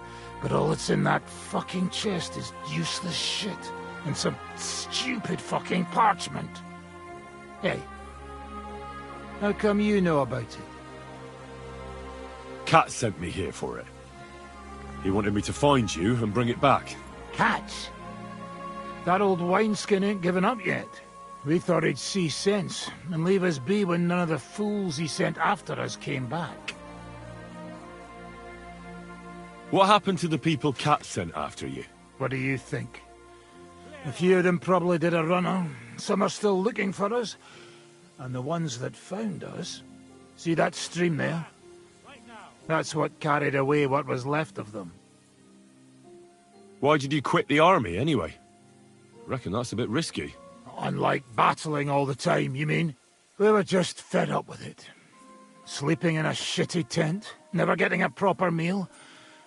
but all that's in that fucking chest is useless shit. And some stupid fucking parchment. Hey, how come you know about it? Cat sent me here for it. He wanted me to find you and bring it back. Cat? That old wineskin ain't given up yet. We thought he'd see sense and leave us be when none of the fools he sent after us came back. What happened to the people Cat sent after you? What do you think? A few of them probably did a runner. Some are still looking for us. And the ones that found us... See that stream there? That's what carried away what was left of them. Why did you quit the army, anyway? I reckon that's a bit risky. Unlike battling all the time, you mean? We were just fed up with it. Sleeping in a shitty tent, never getting a proper meal,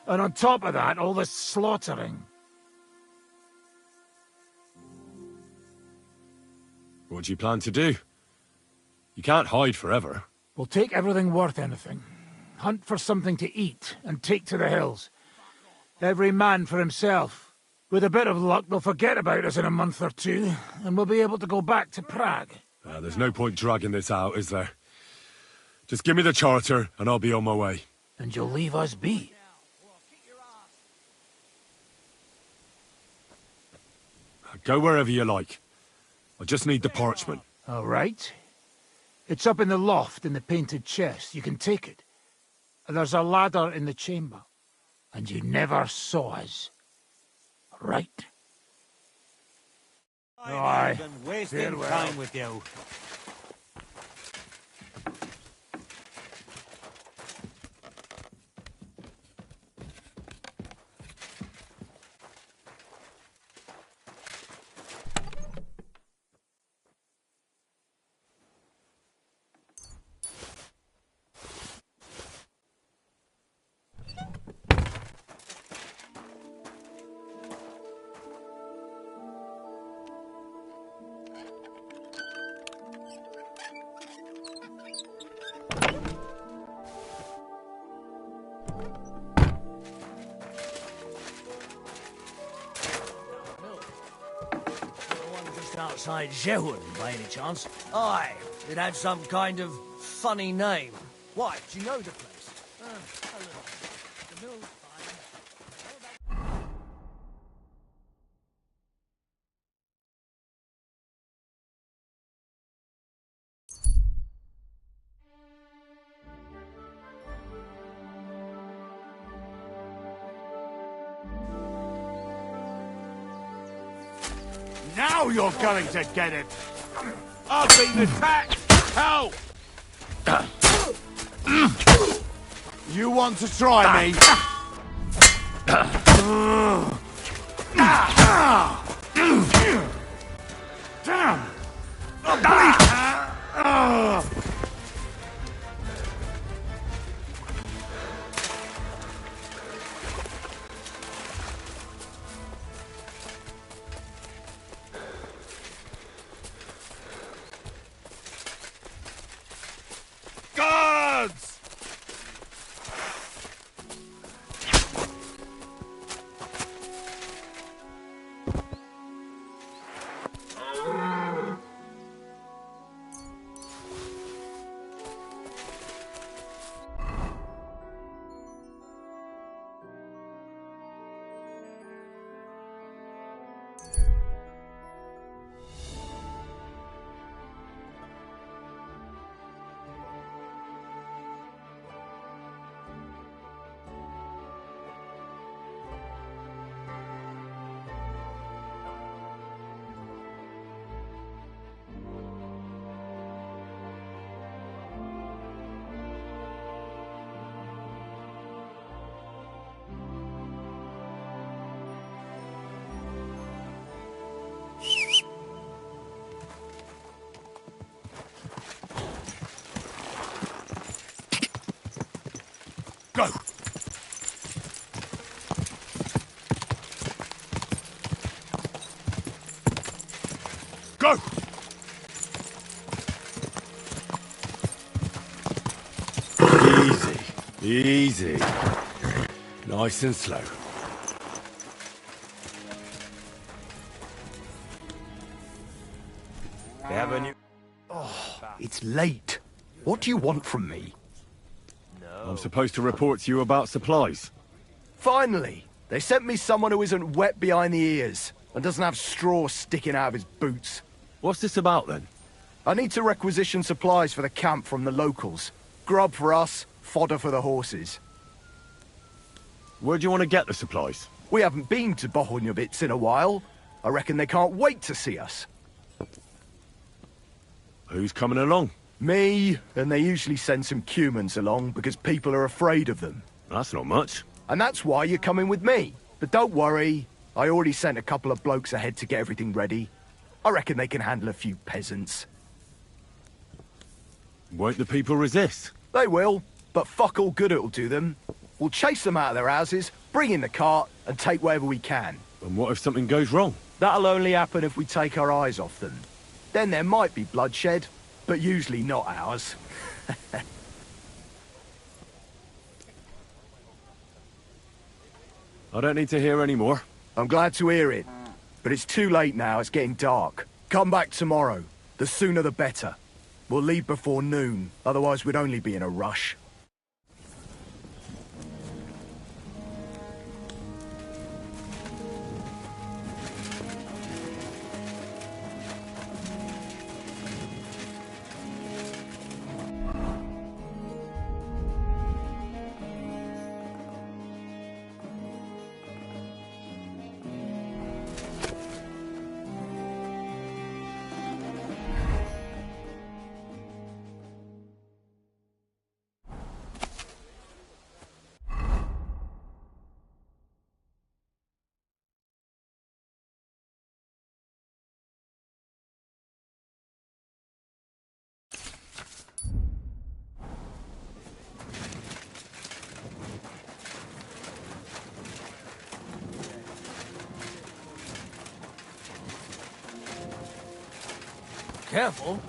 and on top of that, all the slaughtering. What do you plan to do? You can't hide forever. We'll take everything worth anything. Hunt for something to eat and take to the hills. Every man for himself. With a bit of luck, they'll forget about us in a month or two, and we'll be able to go back to Prague. There's no point dragging this out, is there? Just give me the charter, and I'll be on my way. And you'll leave us be. Go wherever you like. I just need the parchment. All right. It's up in the loft in the painted chest. You can take it. There's a ladder in the chamber. And you never saw us. Right? I've been wasting time with you. Outside Jehun, by any chance? Aye, it had some kind of funny name. Why, do you know the place? A little. The mill's fine. Now you're going to get it! I've been attacked! Help! You want to try me? Damn! Guards! Go! Easy. Easy. Nice and slow. They have a new... Oh, it's late. What do you want from me? I'm supposed to report to you about supplies. Finally! They sent me someone who isn't wet behind the ears and doesn't have straw sticking out of his boots. What's this about, then? I need to requisition supplies for the camp from the locals. Grub for us, fodder for the horses. Where do you want to get the supplies? We haven't been to Bohunjovitz in a while. I reckon they can't wait to see us. Who's coming along? Me, and they usually send some humans along because people are afraid of them. That's not much. And that's why you're coming with me. But don't worry, I already sent a couple of blokes ahead to get everything ready. I reckon they can handle a few peasants. Won't the people resist? They will, but fuck all good it'll do them. We'll chase them out of their houses, bring in the cart, and take whatever we can. And what if something goes wrong? That'll only happen if we take our eyes off them. Then there might be bloodshed, but usually not ours. I don't need to hear any more. I'm glad to hear it. But it's too late now, it's getting dark. Come back tomorrow. The sooner the better. We'll leave before noon, otherwise we'd only be in a rush. Careful.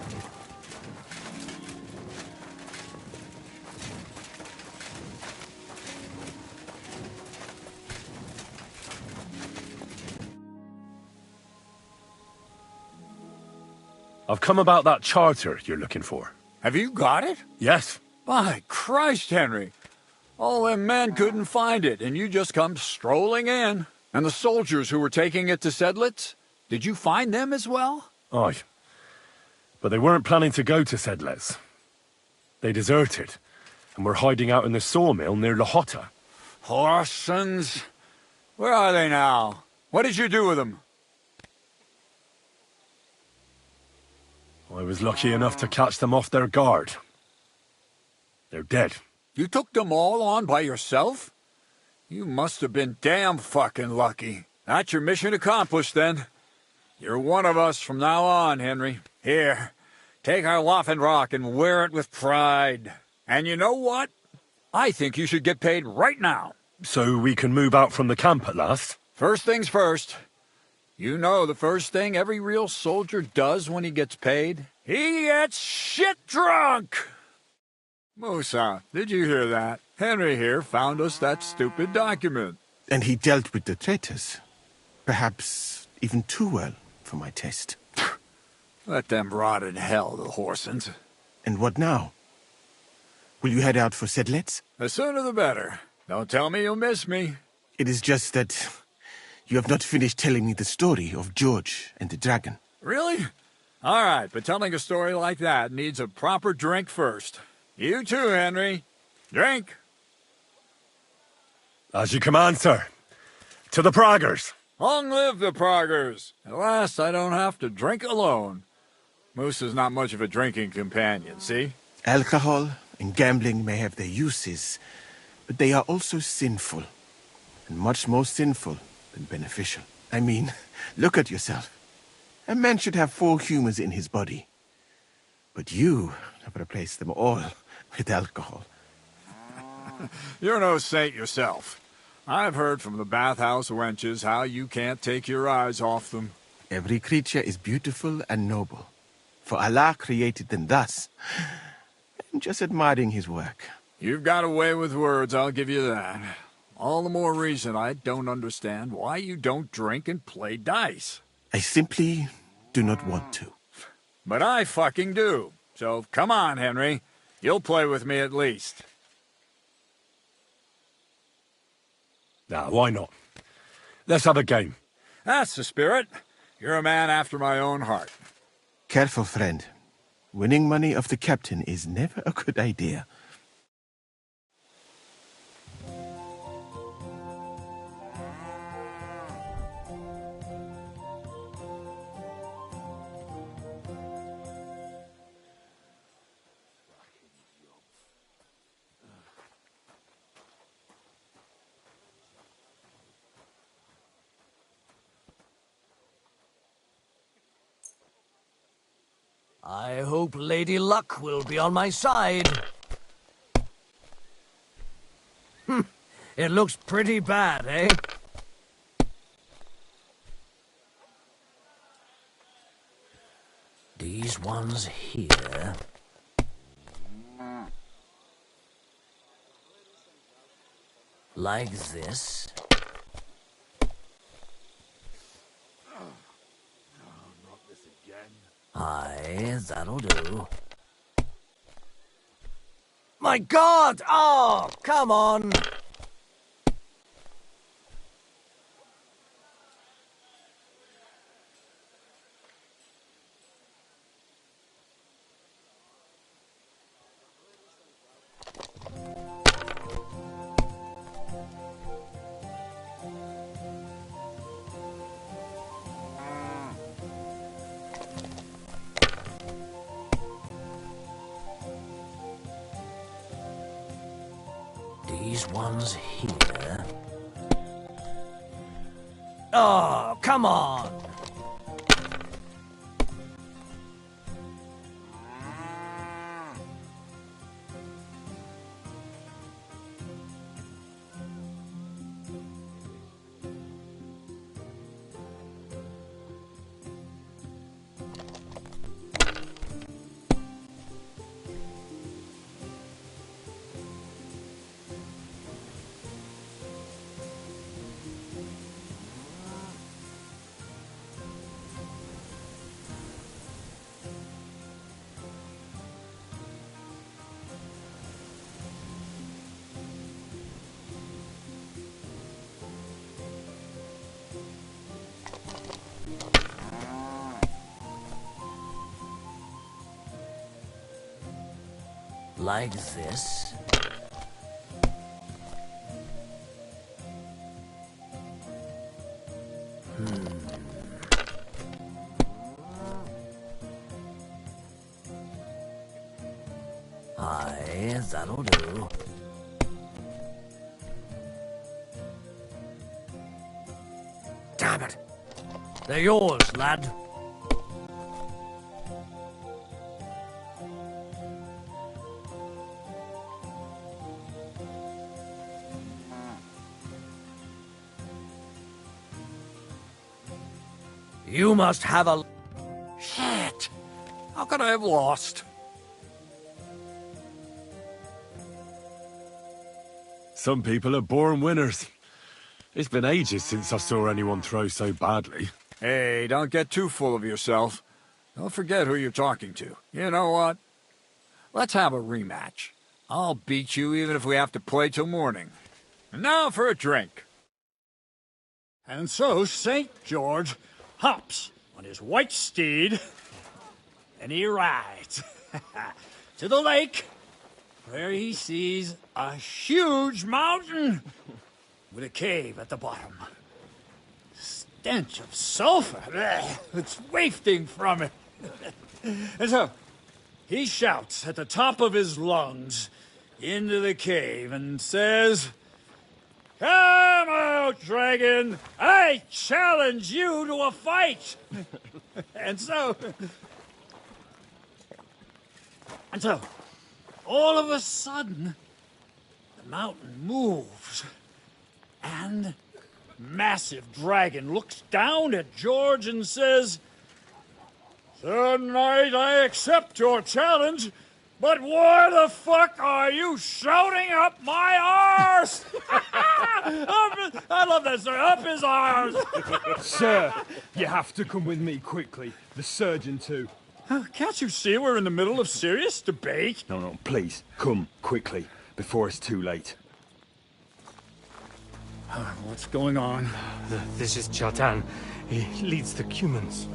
I've come about that charter you're looking for. Have you got it? Yes. By Christ, Henry. All them men couldn't find it, and you just come strolling in. And the soldiers who were taking it to Sedlitz, did you find them as well? Aye. But they weren't planning to go to Sedlitz. They deserted, and were hiding out in the sawmill near Lahota. Horsens. Where are they now? What did you do with them? I was lucky enough to catch them off their guard. They're dead. You took them all on by yourself? You must have been damn fucking lucky. That's your mission accomplished, then. You're one of us from now on, Henry. Here, take our Waffenrock and wear it with pride. And you know what? I think you should get paid right now. So we can move out from the camp at last? First things first. You know the first thing every real soldier does when he gets paid? He gets shit drunk! Musa, did you hear that? Henry here found us that stupid document. And he dealt with the traitors. Perhaps even too well for my taste. Let them rot in hell, the Horsens. And what now? Will you head out for Sedlitz? The sooner the better. Don't tell me you'll miss me. It is just that you have not finished telling me the story of George and the dragon. Really? All right, but telling a story like that needs a proper drink first. You too, Henry. Drink. As you command, sir. To the Praggers. Long live the Praggers. At last I don't have to drink alone. Moose is not much of a drinking companion, see? Alcohol and gambling may have their uses, but they are also sinful. And much more sinful than beneficial. I mean, look at yourself. A man should have 4 humors in his body. But you have replaced them all with alcohol. You're no saint yourself. I've heard from the bathhouse wenches how you can't take your eyes off them. Every creature is beautiful and noble. For Allah created them thus. I'm just admiring his work. You've got a way with words, I'll give you that. All the more reason I don't understand why you don't drink and play dice. I simply do not want to. But I fucking do. So come on, Henry. You'll play with me at least. Nah, why not? Let's have a game. That's the spirit. You're a man after my own heart. Careful, friend. Winning money off the captain is never a good idea. I hope Lady Luck will be on my side. It looks pretty bad, eh? These ones here. Like this. Aye, that'll do. My God! Oh, come on! These ones here. Oh, come on! Like this. Aye, that'll do. Damn it! They're yours, lad. You must have a... Shit! How could I have lost? Some people are born winners. It's been ages since I saw anyone throw so badly. Hey, don't get too full of yourself. Don't forget who you're talking to. You know what? Let's have a rematch. I'll beat you even if we have to play till morning. And now for a drink. And so St. George hops on his white steed, and he rides to the lake, where he sees a huge mountain with a cave at the bottom. Stench of sulfur, it's wafting from it. And so he shouts at the top of his lungs into the cave and says, "Come out, dragon! I challenge you to a fight!" And so, all of a sudden, the mountain moves, and massive dragon looks down at George and says, "Sir Knight, I accept your challenge, but why the fuck are you shouting up my arse?" I love that, sir. Up his arse. Sir, you have to come with me quickly. The surgeon too. Can't you see we're in the middle of serious debate? No, please, come quickly, before it's too late. What's going on? This is Chatan. He leads the Cumans.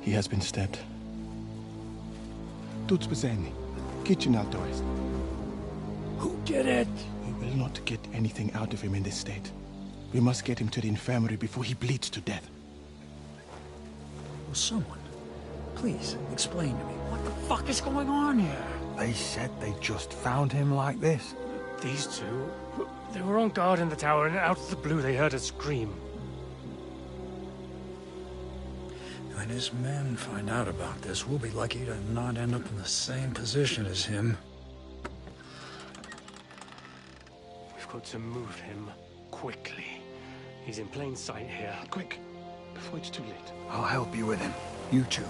He has been stabbed. Tuts bezeni. Kitchen outdoors. Who did it? We will not get anything out of him in this state. We must get him to the infirmary before he bleeds to death. Will someone, please, explain to me, what the fuck is going on here? They said they just found him like this. These two, they were on guard in the tower, and out of the blue they heard a scream. When his men find out about this, we'll be lucky to not end up in the same position as him. We've got to move him quickly. He's in plain sight here. Quick, before it's too late. I'll help you with him. You two,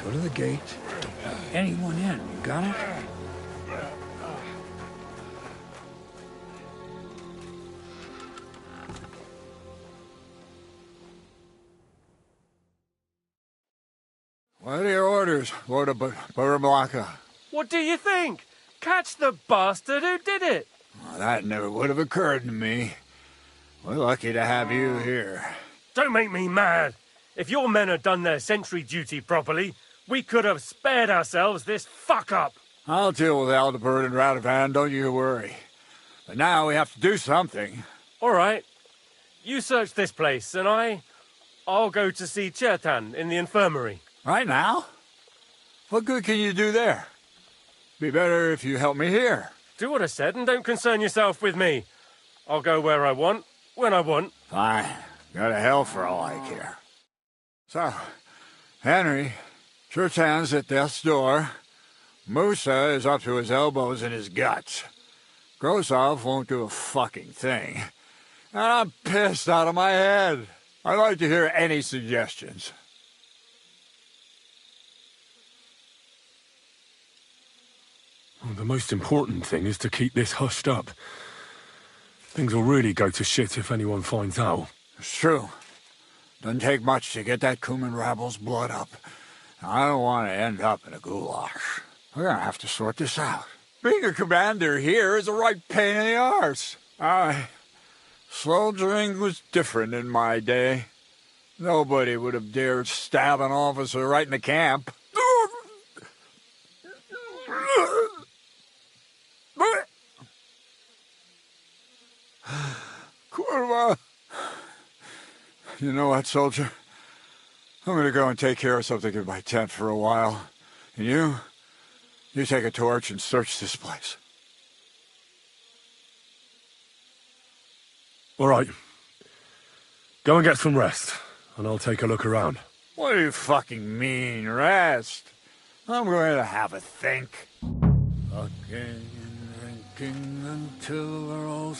go to the gate. Don't let anyone in. You got it? What are your orders, Lord of Burmlaka? What do you think? Catch the bastard who did it! Well, that never would have occurred to me. We're lucky to have you here. Don't make me mad. If your men had done their sentry duty properly, we could have spared ourselves this fuck-up. I'll deal with Aldebert and Radovan, don't you worry. But now we have to do something. All right. You search this place, and I'll go to see Chertan in the infirmary. Right now? What good can you do there? Be better if you help me here. Do what I said and don't concern yourself with me. I'll go where I want, when I want. Fine. Go to hell for all I care. So, Henry, Chertan's at death's door. Musa is up to his elbows in his guts. Grosov won't do a fucking thing. And I'm pissed out of my head. I'd like to hear any suggestions. Well, the most important thing is to keep this hushed up. Things will really go to shit if anyone finds out. It's true. Doesn't take much to get that Cuman rabble's blood up. I don't want to end up in a goulash. We're gonna have to sort this out. Being a commander here is a right pain in the arse. Soldiering was different in my day. Nobody would have dared stab an officer right in the camp. Kurva! You know what, soldier? I'm gonna go and take care of something in my tent for a while. And you take a torch and search this place. All right. Go and get some rest, and I'll take a look around. What do you fucking mean, rest? I'm going to have a think. Fucking drinking until we're all